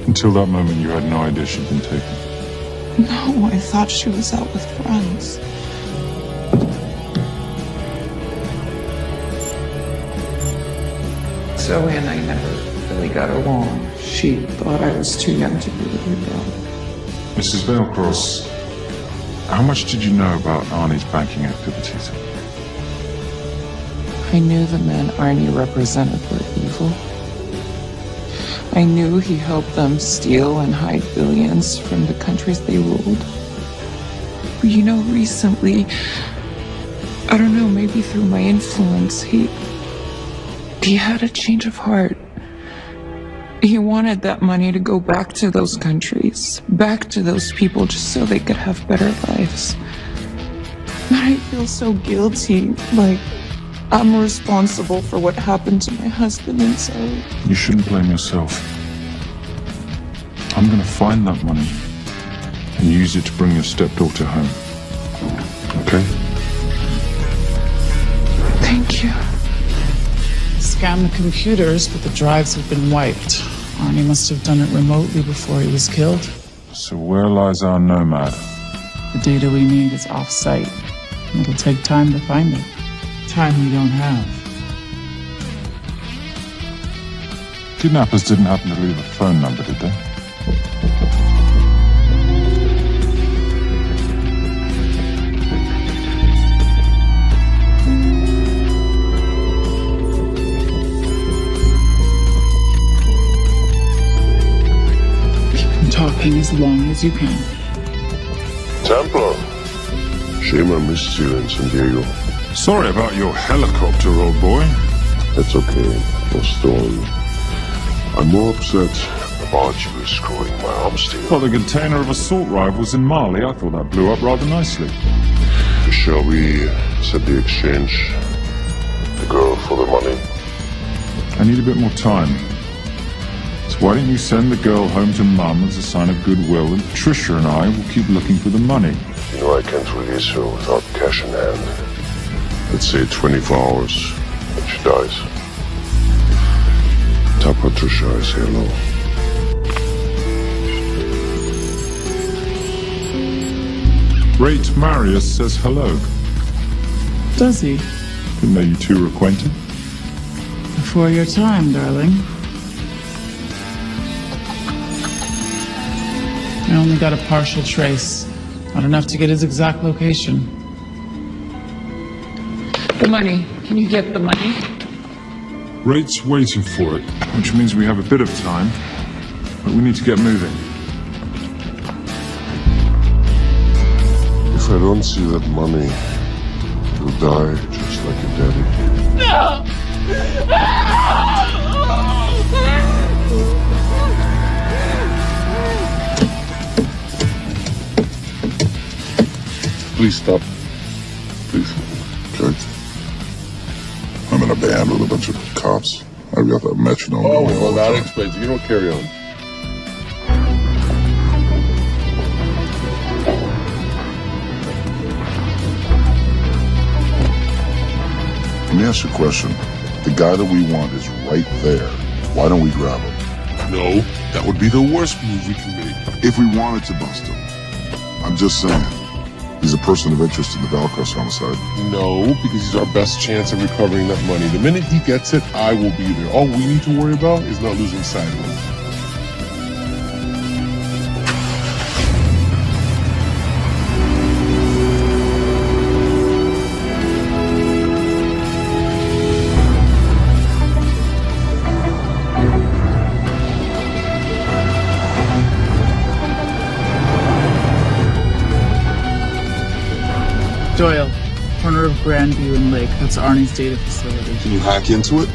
Until that moment, you had no idea she'd been taken. No, I thought she was out with friends. Zoe and I never really got along. She thought I was too young to be with her dad. Mrs. Veilcross, how much did you know about Arnie's banking activities? I knew the men Arnie represented were evil. I knew he helped them steal and hide billions from the countries they ruled. But you know, recently, I don't know, maybe through my influence, he had a change of heart. He wanted that money to go back to those countries, back to those people, just so they could have better lives. But I feel so guilty, like I'm responsible for what happened to my husband and Zoe. You shouldn't blame yourself. I'm going to find that money and use it to bring your stepdaughter home. Okay? Thank you. Scanned the computers, but the drives have been wiped. Arnie must have done it remotely before he was killed. So where lies our nomad? The data we need is off-site. It'll take time to find it. Time we don't have. Kidnappers didn't happen to leave a phone number, did they? Talking as long as you can. Templar. Shame I missed you in San Diego. Sorry about your helicopter, old boy. That's okay. No storm. I'm more upset about you screwing my arms deal. Well, the container of assault rifles in Mali, I thought that blew up rather nicely. Shall we set the exchange? The girl for the money? I need a bit more time. So why don't you send the girl home to Mum as a sign of goodwill, and Trisha and I will keep looking for the money. You know I can't release her without cash in hand. Let's say 24 hours, and she dies. Tell Patricia I say hello. Great Marius says hello. Does he? Didn't know you two were acquainted. Before your time, darling. I only got a partial trace. Not enough to get his exact location. The money. Can you get the money? Rate's waiting for it, which means we have a bit of time, but we need to get moving. If I don't see that money, you'll die just like your daddy. No! Please stop. Please. Judge, I'm in a band with a bunch of cops. I've got that metronome. Oh, well, that explains it. You don't carry on. Let me ask you a question. The guy that we want is right there. Why don't we grab him? No, that would be the worst move we can make. If we wanted to bust him. I'm just saying. He's a person of interest in the Veilcross homicide. No, because he's our best chance of recovering that money. The minute he gets it, I will be there. All we need to worry about is not losing sight of him. Doyle, corner of Grandview and Lake. That's Arnie's data facility. Can you hack into it?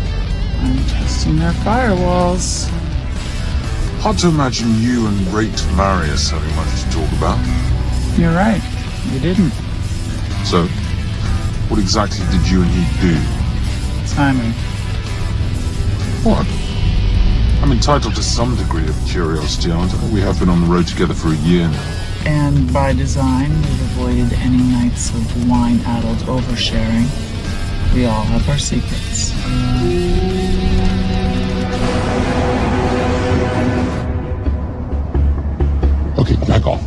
I'm testing their firewalls. Hard to imagine you and Rate Marius having much to talk about. You're right. We didn't. So, what exactly did you and he do? Timing. What? I'm entitled to some degree of curiosity, aren't I? We have been on the road together for a year now. And by design, we've avoided any nights of wine-addled oversharing. We all have our secrets. Okay, back off.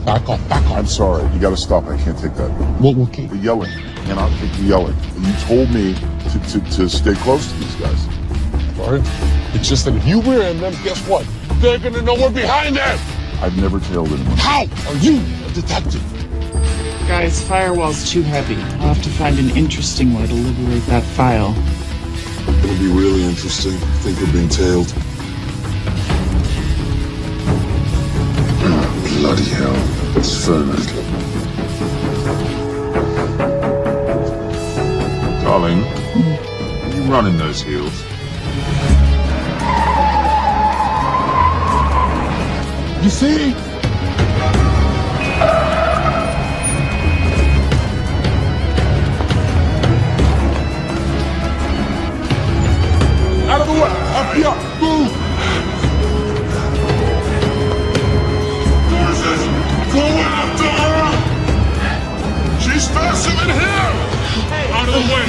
I'm sorry. You gotta stop. I can't take that. What key? The yelling. I cannot take the yelling. You told me to stay close to these guys. Sorry. It's just that if you rear end them, guess what? They're gonna know we're behind them! I've never tailed anyone. How are you a detective? Guys, firewall's too heavy. I'll have to find an interesting way to liberate that file. It'll be really interesting. I think we're being tailed. Oh, bloody hell. It's Fernet. Darling, you running those heels? You see? Out of the way! Up here! Move! Go after her! She's faster than him! Out of the way!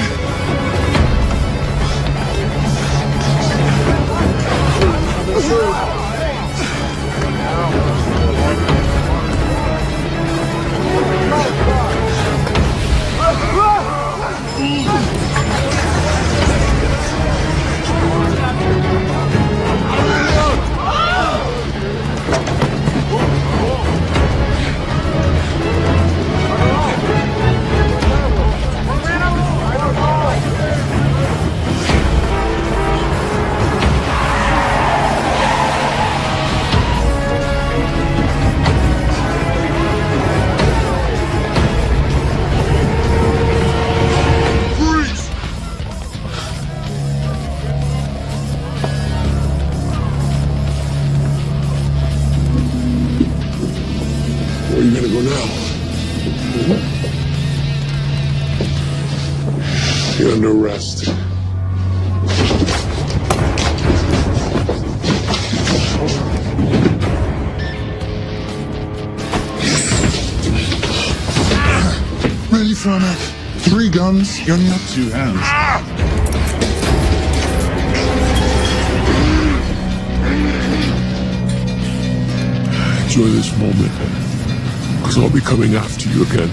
Where are you gonna go now? You're under arrest. Really, Fernet? 3 guns? You only have 2 hands. Enjoy this moment, because I'll be coming after you again.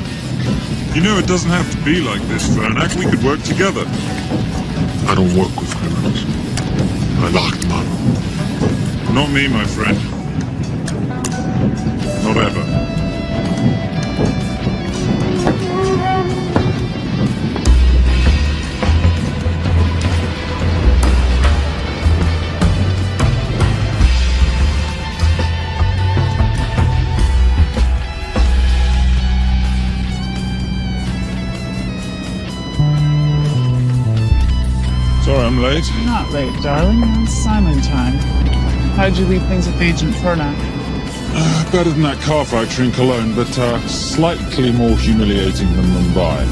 You know it doesn't have to be like this, Vernak. We could work together. I don't work with criminals. I lock them up. Not me, my friend. Not ever. Sorry I'm late. Not late, darling. It's Simon time. How'd you leave things with Agent Fernak? Better than that car factory in Cologne, but slightly more humiliating than Mumbai.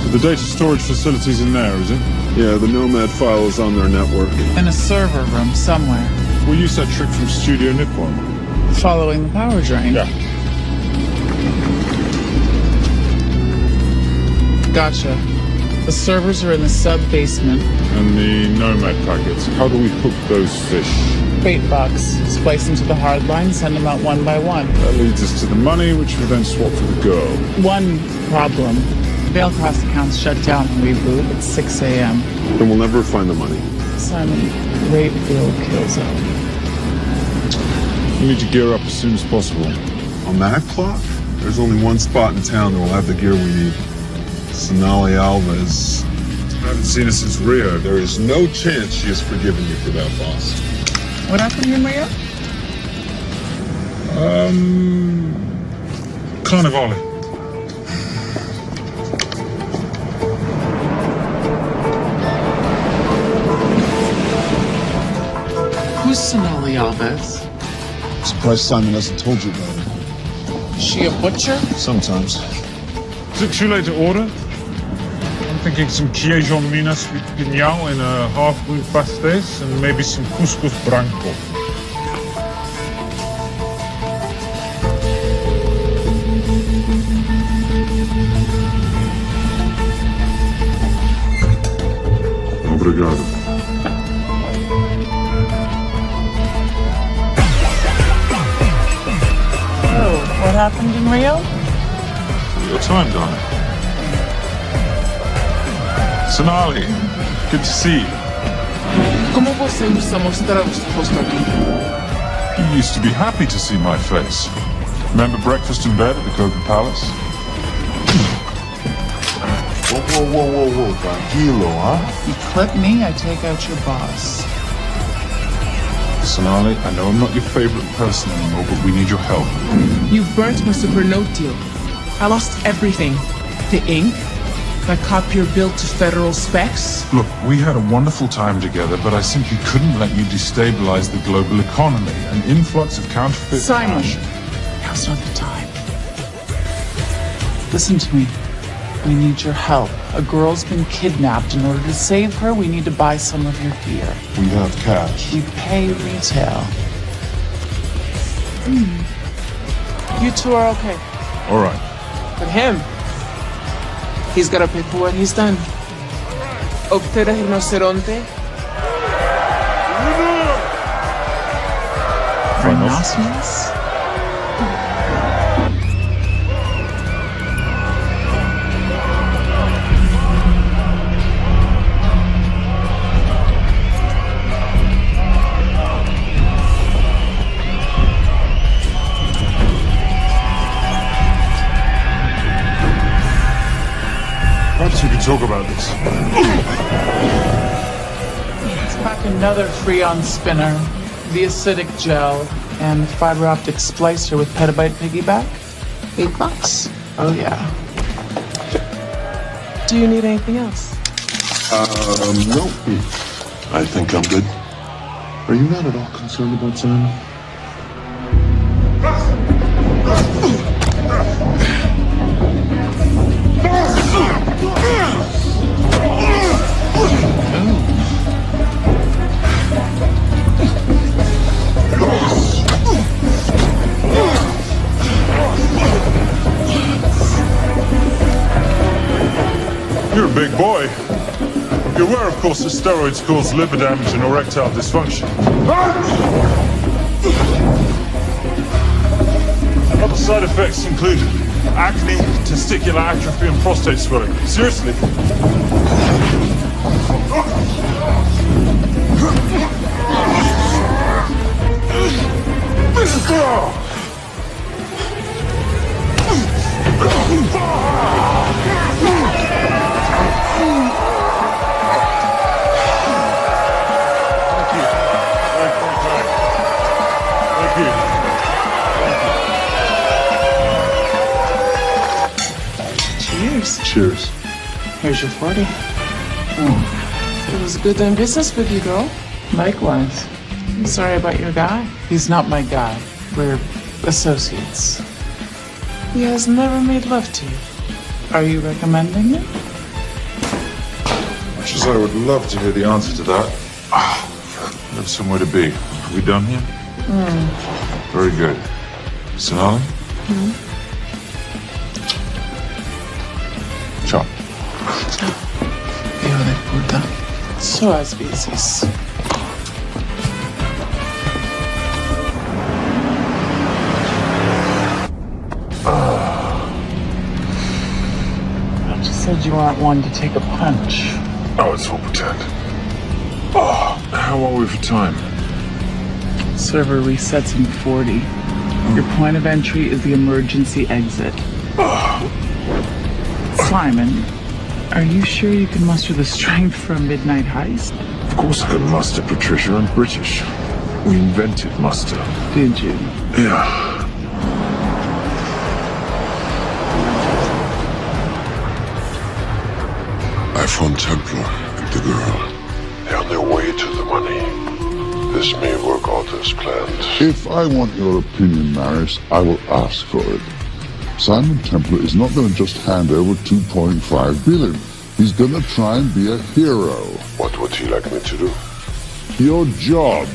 So the data storage facility's in there, is it? Yeah, the Nomad file is on their network. In a server room somewhere. We used that trick from Studio Nippon. Following the power drain. Yeah. Gotcha. The servers are in the sub-basement. And the Nomad packets. How do we hook those fish? Bait box. Splice them to the hard line, send them out one by one. That leads us to the money, which we then swap for the girl. One problem. Bailcross accounts shut down and reboot at 6 a.m. And we'll never find the money. Simon, rape bill kills out. We need to gear up as soon as possible. On that clock, there's only one spot in town that will have the gear we need. Sonali Alves. I haven't seen her since Rio. There is no chance she has forgiven you for that, boss. What happened in Rio? Carnivale. Who's Sonali Alves? Surprised Simon hasn't told you about it. Is she a butcher? Sometimes. Is it too late to order? I'm thinking some Queijo Minas with piñao in a half-boiled pastéis and maybe some couscous branco. Obrigado. Oh. What happened in Rio? Your time, darling. Sonali, good to see you. Como você usa mostrar o seu rosto aqui? You used to be happy to see my face. Remember breakfast in bed at the Coca Palace? Whoa, tranquilo, huh? You clip me, I take out your boss. Sonali, I know I'm not your favorite person anymore, but we need your help. You burnt my super note deal. I lost everything. The ink, my copier built to federal specs. Look, we had a wonderful time together, but I simply couldn't let you destabilize the global economy. An influx of counterfeit Simon, cash. now's not the time. Listen to me. We need your help. A girl's been kidnapped. In order to save her, we need to buy some of your gear. We have cash. We pay retail. You two are okay. All right. But him, he's gotta pay for what he's done. Obtera rinoceronte. Rhinoceros? Perhaps we could talk about this. Let's pack another Freon spinner, the acidic gel, and the fiber optic splicer with petabyte piggyback. $8. Oh, yeah. Do you need anything else? No. I think I'm good. Are you not at all concerned about Simon? You're a big boy. You're aware, of course, that steroids cause liver damage and erectile dysfunction. Other side effects include acne, testicular atrophy, and prostate swelling. Seriously. Cheers. Here's your 40. It was good doing business with you, girl. Likewise. I'm sorry about your guy. He's not my guy. We're associates. He has never made love to you. Are you recommending it? Much as I would love to hear the answer to that. I have somewhere to be. Are we done here? Very good. Sonali? Ciao. Hijo de puta. So has veces. You just said you aren't one to take a punch. Oh, it's all pretend. How are we for time? Server resets in 40. Your point of entry is the emergency exit. Simon, are you sure you can muster the strength for a midnight heist? Of course I can muster, Patricia. I'm British. We invented muster. Did you? Yeah. I found Templar and the girl. They're on their way to the money. This may work out as planned. If I want your opinion, Maris, I will ask for it. Simon Templar is not going to just hand over 2.5 billion. He's going to try and be a hero. What would he like me to do? Your job.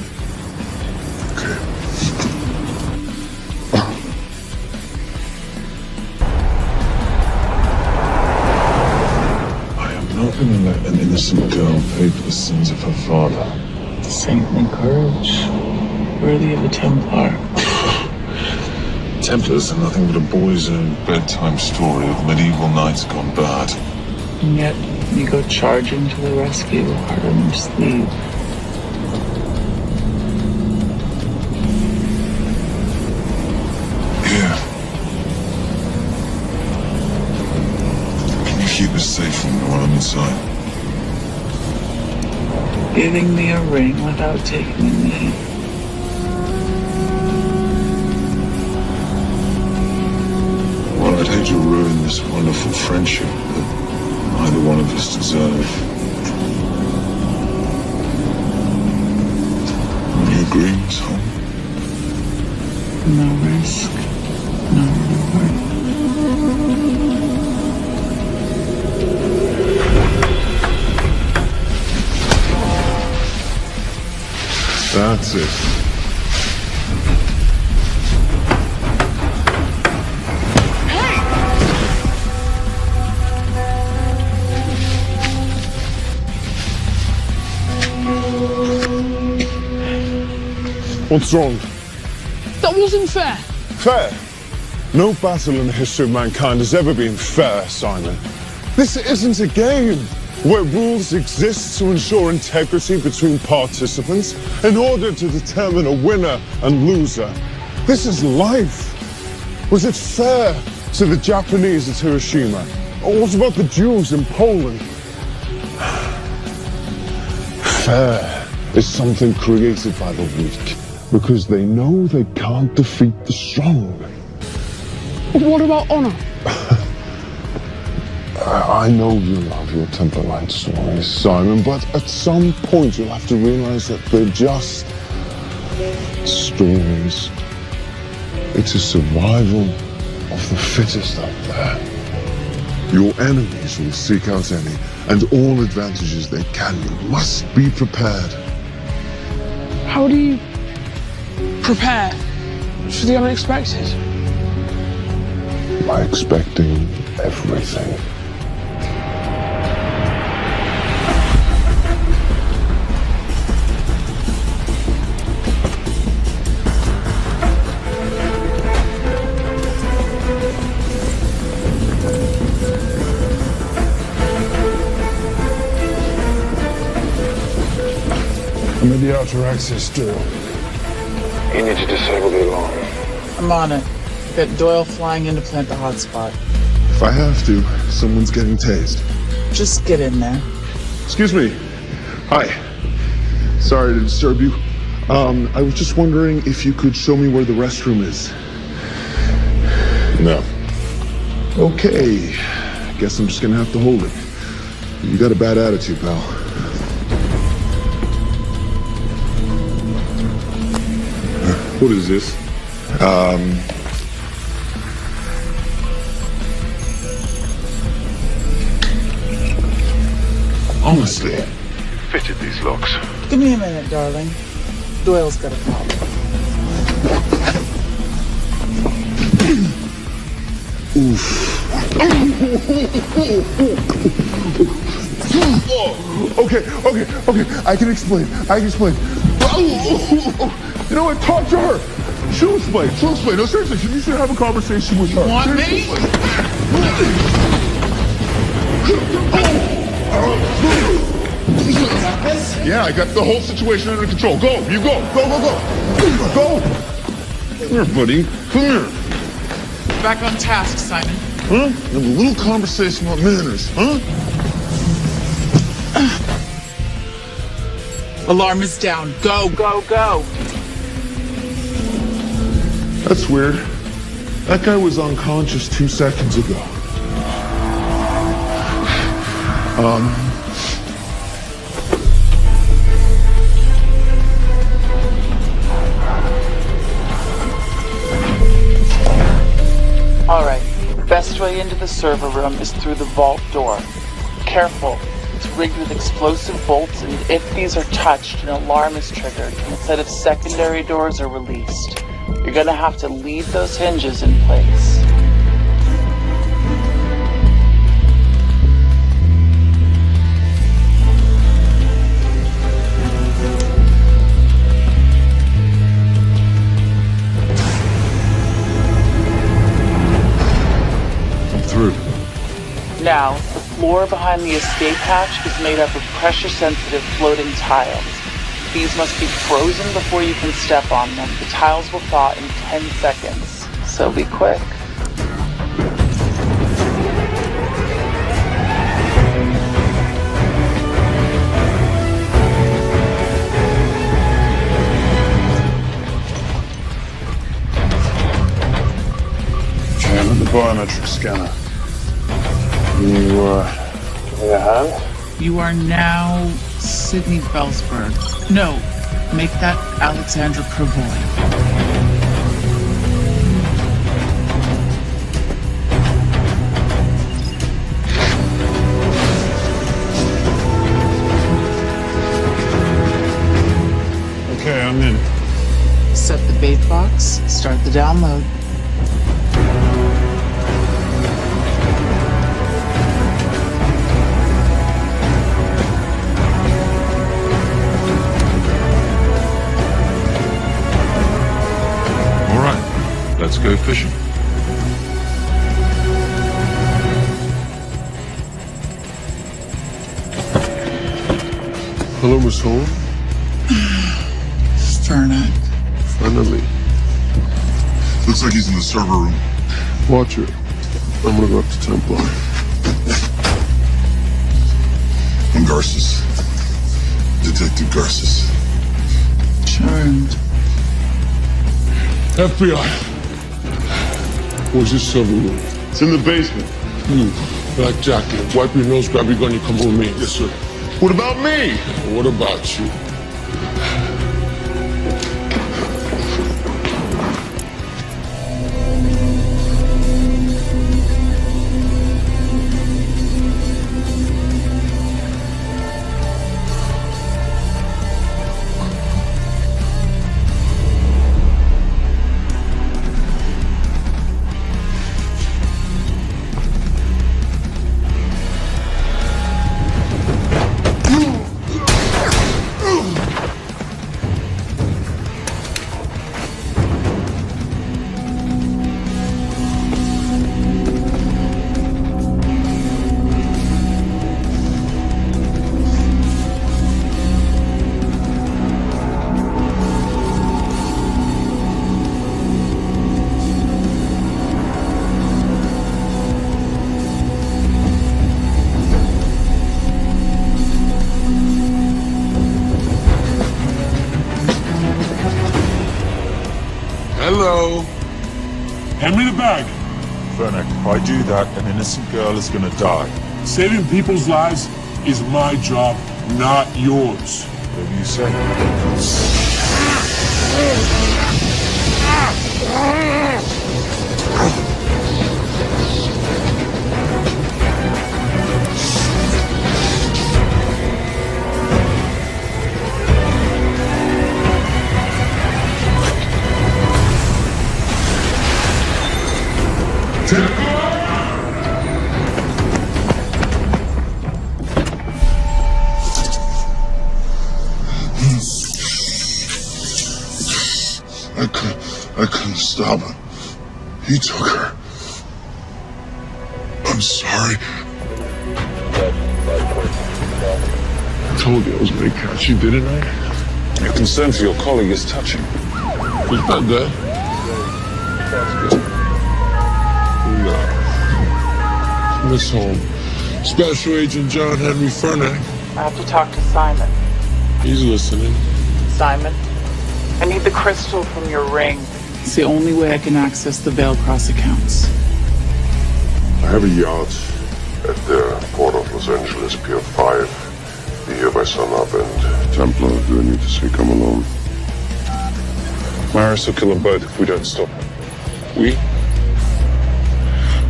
Okay. I am not going to let an innocent girl pay for the sins of her father. Saintly courage. Worthy of a Templar. Templars are nothing but a boy's own bedtime story of medieval knights gone bad. And yet, you go charging to the rescue, heart on your sleeve. Yeah. Can you keep us safe from the one inside? Giving me a ring without taking a name. Well, I'd hate to ruin this wonderful friendship that neither one of us deserve. Any agreements, home? No risk, no reward. That's it. What's wrong? That wasn't fair. Fair? No battle in the history of mankind has ever been fair, Simon. This isn't a game where rules exist to ensure integrity between participants in order to determine a winner and loser. This is life. Was it fair to the Japanese at Hiroshima? Or what about the Jews in Poland? Fair is something created by the weak, because they know they can't defeat the strong. But what about honor? I know you love your Templar Knight stories, Simon, but at some point you'll have to realize that they're just stories. It's a survival of the fittest out there. Your enemies will seek out any and all advantages they can. You must be prepared. How do you prepare for the unexpected? By expecting everything. I'm at the outer access door. You need to disable the alarm. I'm on it. Get Doyle flying in to plant the hotspot. If I have to, someone's getting tased. Just get in there. Excuse me. Hi. Sorry to disturb you. I was just wondering if you could show me where the restroom is. No. Okay. Guess I'm just gonna have to hold it. You got a bad attitude, pal. What is this? Honestly, fitted these locks. Give me a minute, darling. Doyle's got a problem. Oof. Okay. I can explain. You know what? Talk to her. She'll explain. No, seriously, you should have a conversation with her. You want me? Yeah, I got the whole situation under control. Go, you go. Go. Come here, buddy. Come here. Back on task, Simon. Huh? Have a little conversation about manners, huh? Alarm is down. Go. That's weird. That guy was unconscious 2 seconds ago. All right. Best way into the server room is through the vault door. Careful. It's rigged with explosive bolts, and if these are touched, an alarm is triggered, and a set of secondary doors are released. You're gonna have to leave those hinges in place. floor behind the escape hatch is made up of pressure-sensitive floating tiles. These must be frozen before you can step on them. The tiles will thaw in 10 seconds, so be quick. I'm at the biometric scanner. You, give me a hand? You are now Sydney Bellsberg. No, make that Alexandra Cravoy. Okay, I'm in. Set the bait box, start the download. Let's go fishing. Hello, Miss Holmes. Fernet. Finally. Looks like he's in the server room. Watch it. I'm gonna go up to Templar. I'm Garces. Detective Garces. Charmed. FBI. Where's this server room? It's in the basement. Black jacket. Wipe your nose, grab your gun, you come with me. Yes, sir. What about me? What about you? Hello. Hand me the bag. Fernet, if I do that, an innocent girl is gonna die. Saving people's lives is my job, not yours. Whatever you say. I couldn't stop him. He took her. I'm sorry. I told you I was going to catch you, didn't I? Your concern for your colleague is touching. He's not dead. No. Miss Holmes. Special Agent John Henry Fernet. I have to talk to Simon. He's listening. Simon, I need the crystal from your ring. It's the only way I can access the Veil Cross accounts. I have a yacht at the port of Los Angeles, Pier 5. Be here by sunup, and Templar, do I need to say come along? Maris will kill them both if we don't stop. We?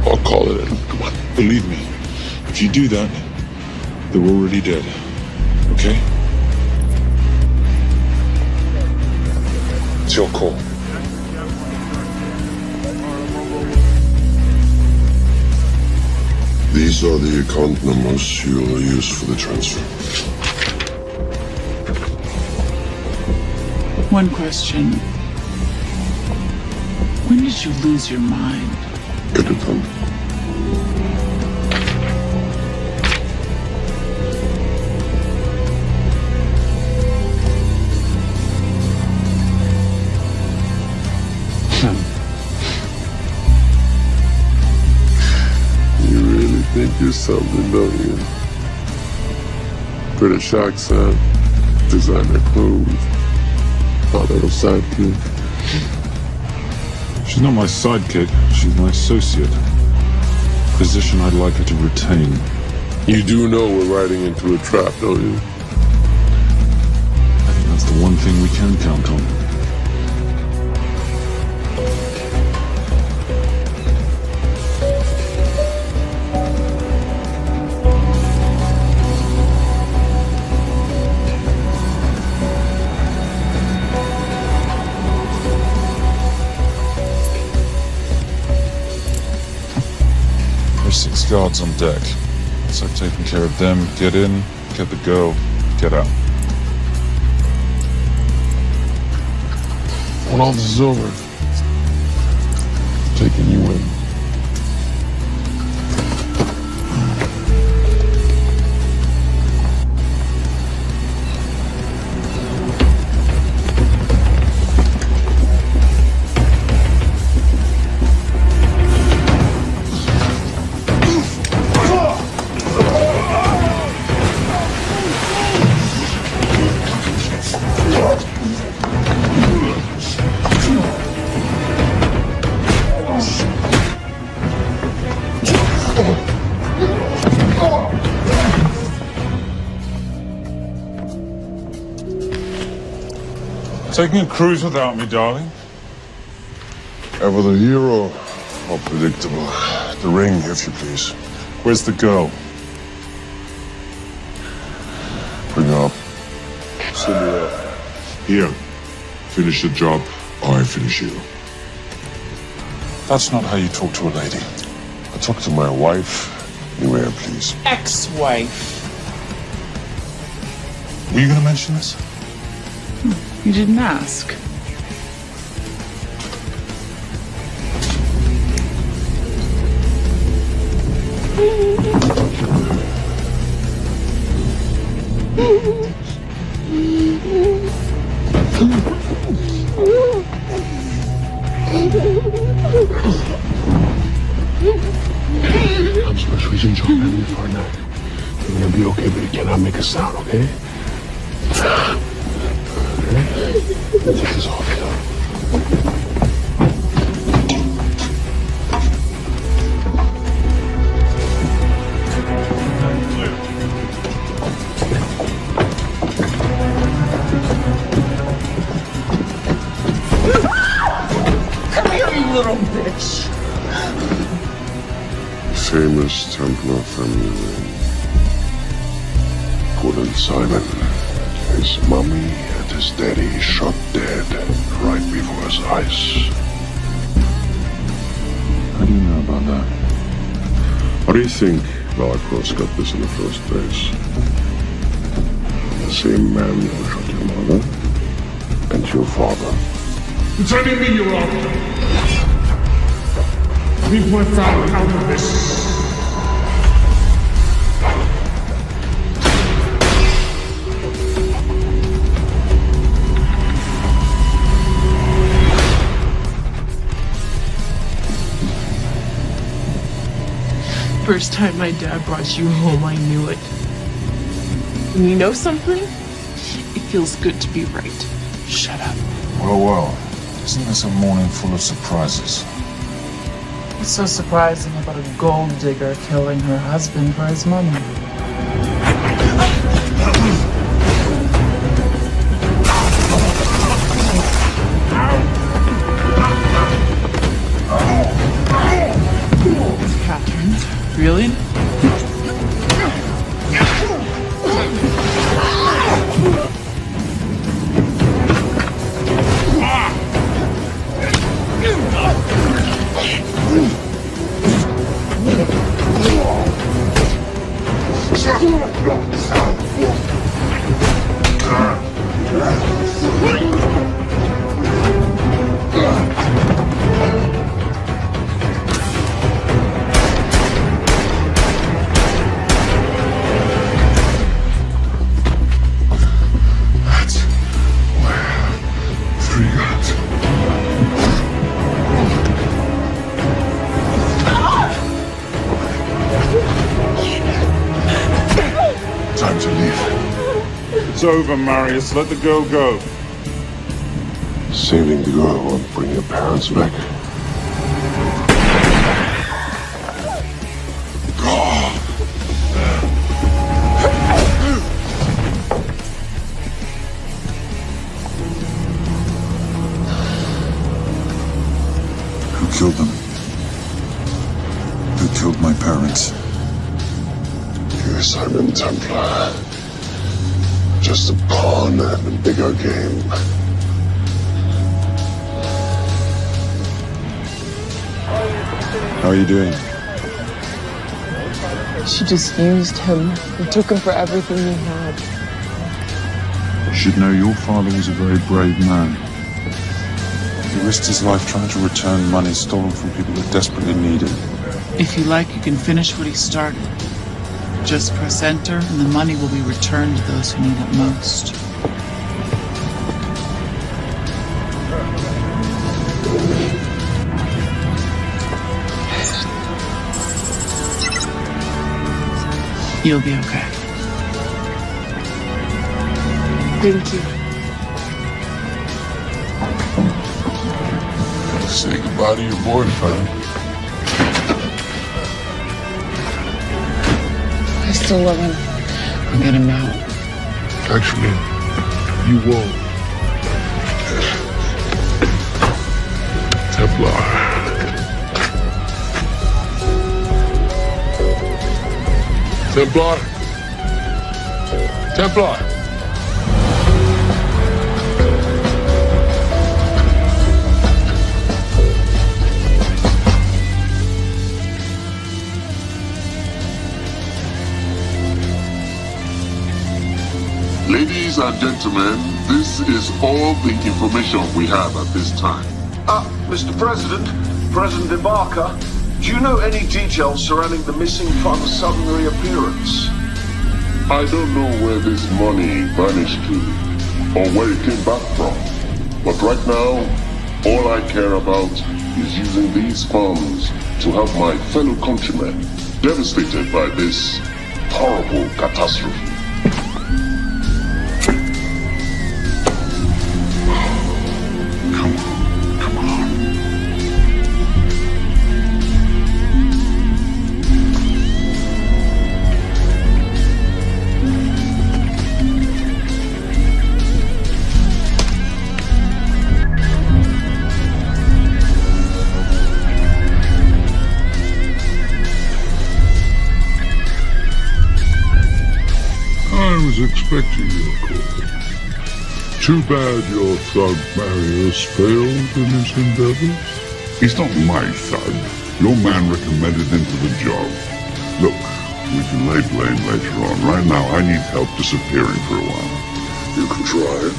I'll call it in. Come on. Believe me, if you do that, they're already dead. Okay? It's your call. These are the account numbers you'll use for the transfer. One question. When did you lose your mind? Get it done. you something, don't you? British accent, designer clothes, my little sidekick. She's not my sidekick, she's my associate. Position I'd like her to retain. You do know we're riding into a trap, don't you? I think that's the one thing we can count on. There's 6 guards on deck. Once I've taken care of them, get in, get the girl, get out. When all this is over, I'm taking you in. Taking a cruise without me, darling? Ever the hero, or predictable? The ring, if you please. Where's the girl? Bring her up. Send her up. Here. Finish the job, or I finish you. That's not how you talk to a lady. I talk to my wife. Anywhere, please. Ex-wife. Were you going to mention this? You didn't ask. I'm persuasion your family for a night. You're gonna be okay, but you cannot make a sound, okay? Let's take this off, Come here, you little bitch. Famous Templar family ring. Couldn't Simon, his mummy and his daddy shot dead right before his eyes. How do you know about that? How do you think Barat got this in the first place? The same man who shot your mother and your father. It's only me you're after. Leave my family out of this. First time my dad brought you home, I knew it. And you know something? It feels good to be right. Shut up. Well, isn't this a morning full of surprises? What's so surprising about a gold digger killing her husband for his money? Catherine, really? It's over, Marius. Let the girl go. Saving the girl won't bring your parents back. Who killed them? Who killed my parents? You're Simon Templar. Just a pawn in a bigger game. How are you doing? She just used him and took him for everything he had. You should know your father was a very brave man. He risked his life trying to return money stolen from people that desperately need it. If you like, you can finish what he started. Just press enter, and the money will be returned to those who need it most. You'll be okay. Thank you. Say goodbye to your boyfriend. I still love him. I'll get him out. Actually, you won't. Templar. Templar? Templar! Ladies and gentlemen, this is all the information we have at this time. Mr. President, President Ibaka, do you know any details surrounding the missing fund's sudden reappearance? I don't know where this money vanished to, or where it came back from. But right now, all I care about is using these funds to help my fellow countrymen devastated by this horrible catastrophe. I was expecting your call. Too bad your thug Marius failed in his endeavors. He's not my thug. Your man recommended him for the job. Look, we can lay blame later on. Right now, I need help disappearing for a while. You can try,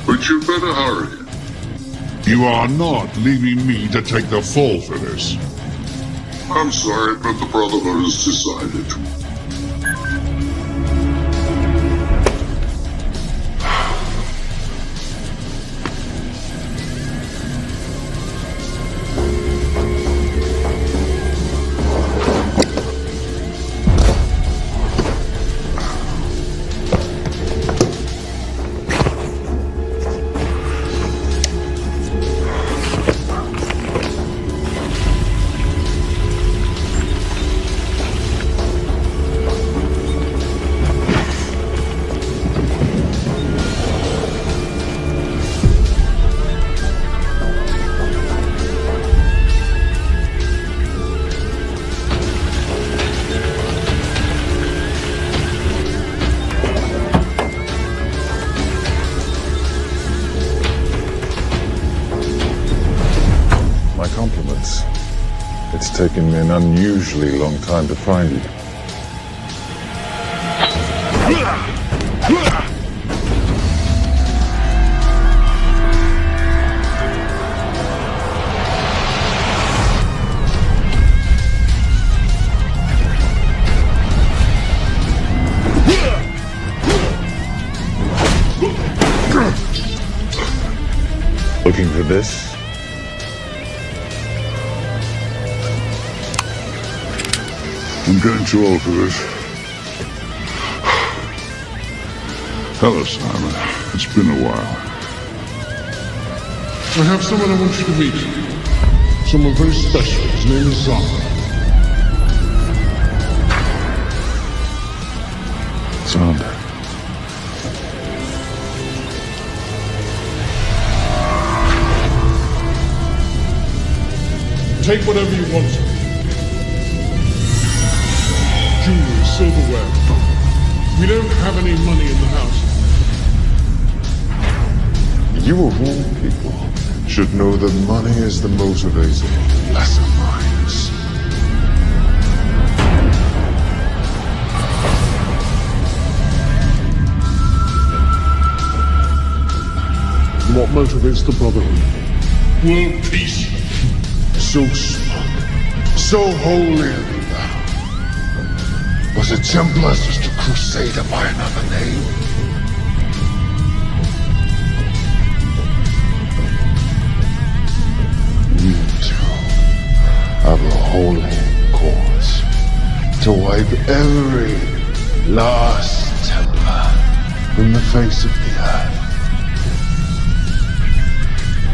but you better hurry. You are not leaving me to take the fall for this. I'm sorry, but the Brotherhood has decided. Compliments. It's taken me an unusually long time to find you. Looking for this? I'm getting too old for this. Hello, Simon. It's been a while. I have someone I want you to meet. Someone very special. His name is Zonda. Zonda. Take whatever you want. Jewelry, silverware. We don't have any money in the house. You of all people should know that money is the motivator of lesser minds. What motivates the Brotherhood? World peace. So smug, so holy and thou. Was the Templars just a crusader by another name? We too have a holy cause to wipe every last Templar from the face of the earth.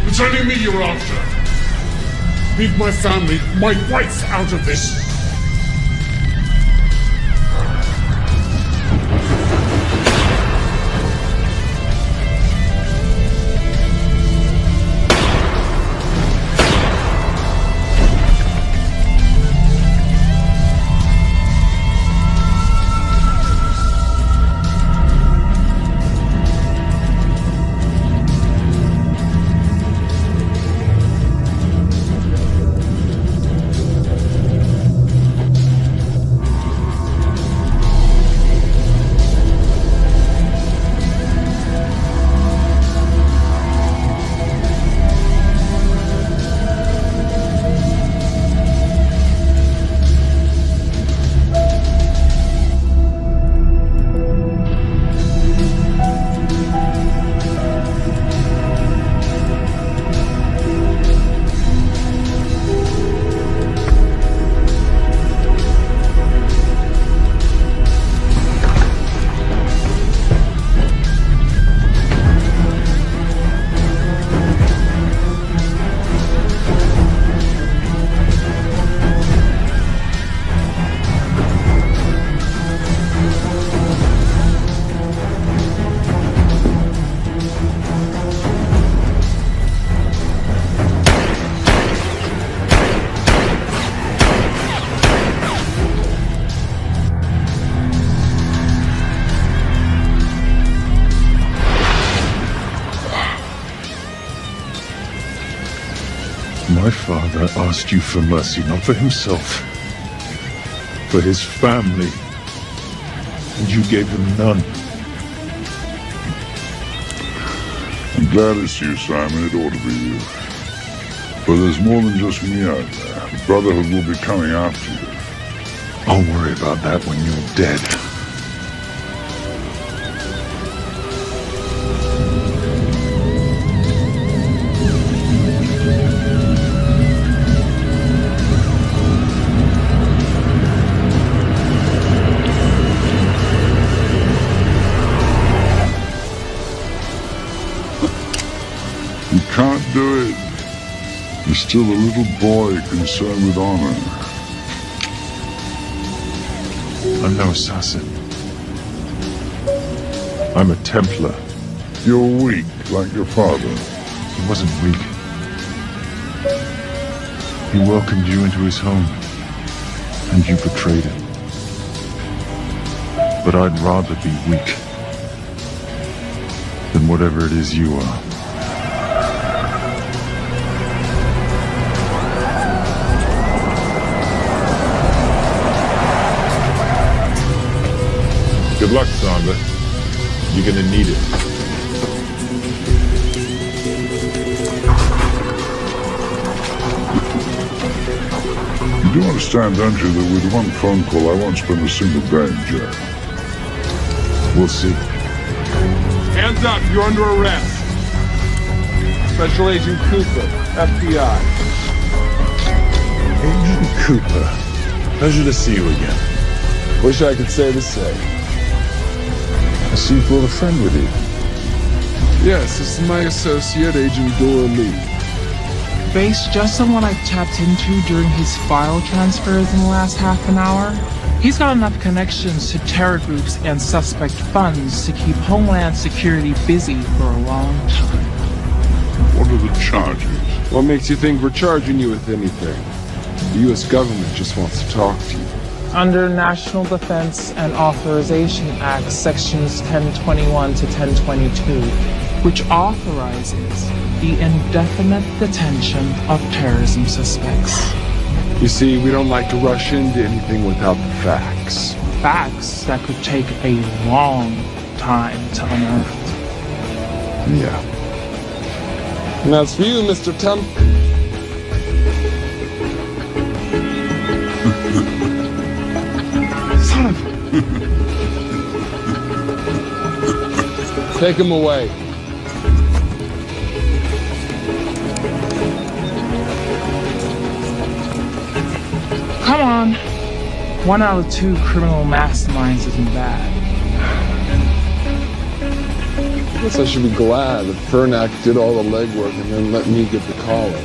It's only me you're after. Leave my family, my wife, out of this. My father asked you for mercy, not for himself, for his family, and you gave him none. I'm glad it's you, Simon. It ought to be you. But there's more than just me out there. The Brotherhood will be coming after you. I'll worry about that when you're dead. You can't do it. You're still a little boy concerned with honor. I'm no assassin. I'm a Templar. You're weak, like your father. He wasn't weak. He welcomed you into his home, and you betrayed him. But I'd rather be weak than whatever it is you are. Good luck, Zonda. You're gonna need it. You do understand, don't you, that with one phone call I won't spend a single day in jail. We'll see. Hands up, you're under arrest. Special Agent Cooper, FBI. Agent Cooper, pleasure to see you again. Wish I could say the same. see you brought a friend with you. Yes, this is my associate, Agent Dora Lee. Based just on what I've tapped into during his file transfers in the last half an hour, he's got enough connections to terror groups and suspect funds to keep Homeland Security busy for a long time. What are the charges? What makes you think we're charging you with anything? The U.S. government just wants to talk to you. Under National Defense and Authorization Act, Sections 1021 to 1022, which authorizes the indefinite detention of terrorism suspects. You see, we don't like to rush into anything without the facts. Facts that could take a long time to unearth. Yeah. And as for you, Mr. Temp... Son of a... Take him away. Come on. 1 out of 2 criminal masterminds isn't bad. I guess I should be glad that Fernak did all the legwork and then let me get the collar.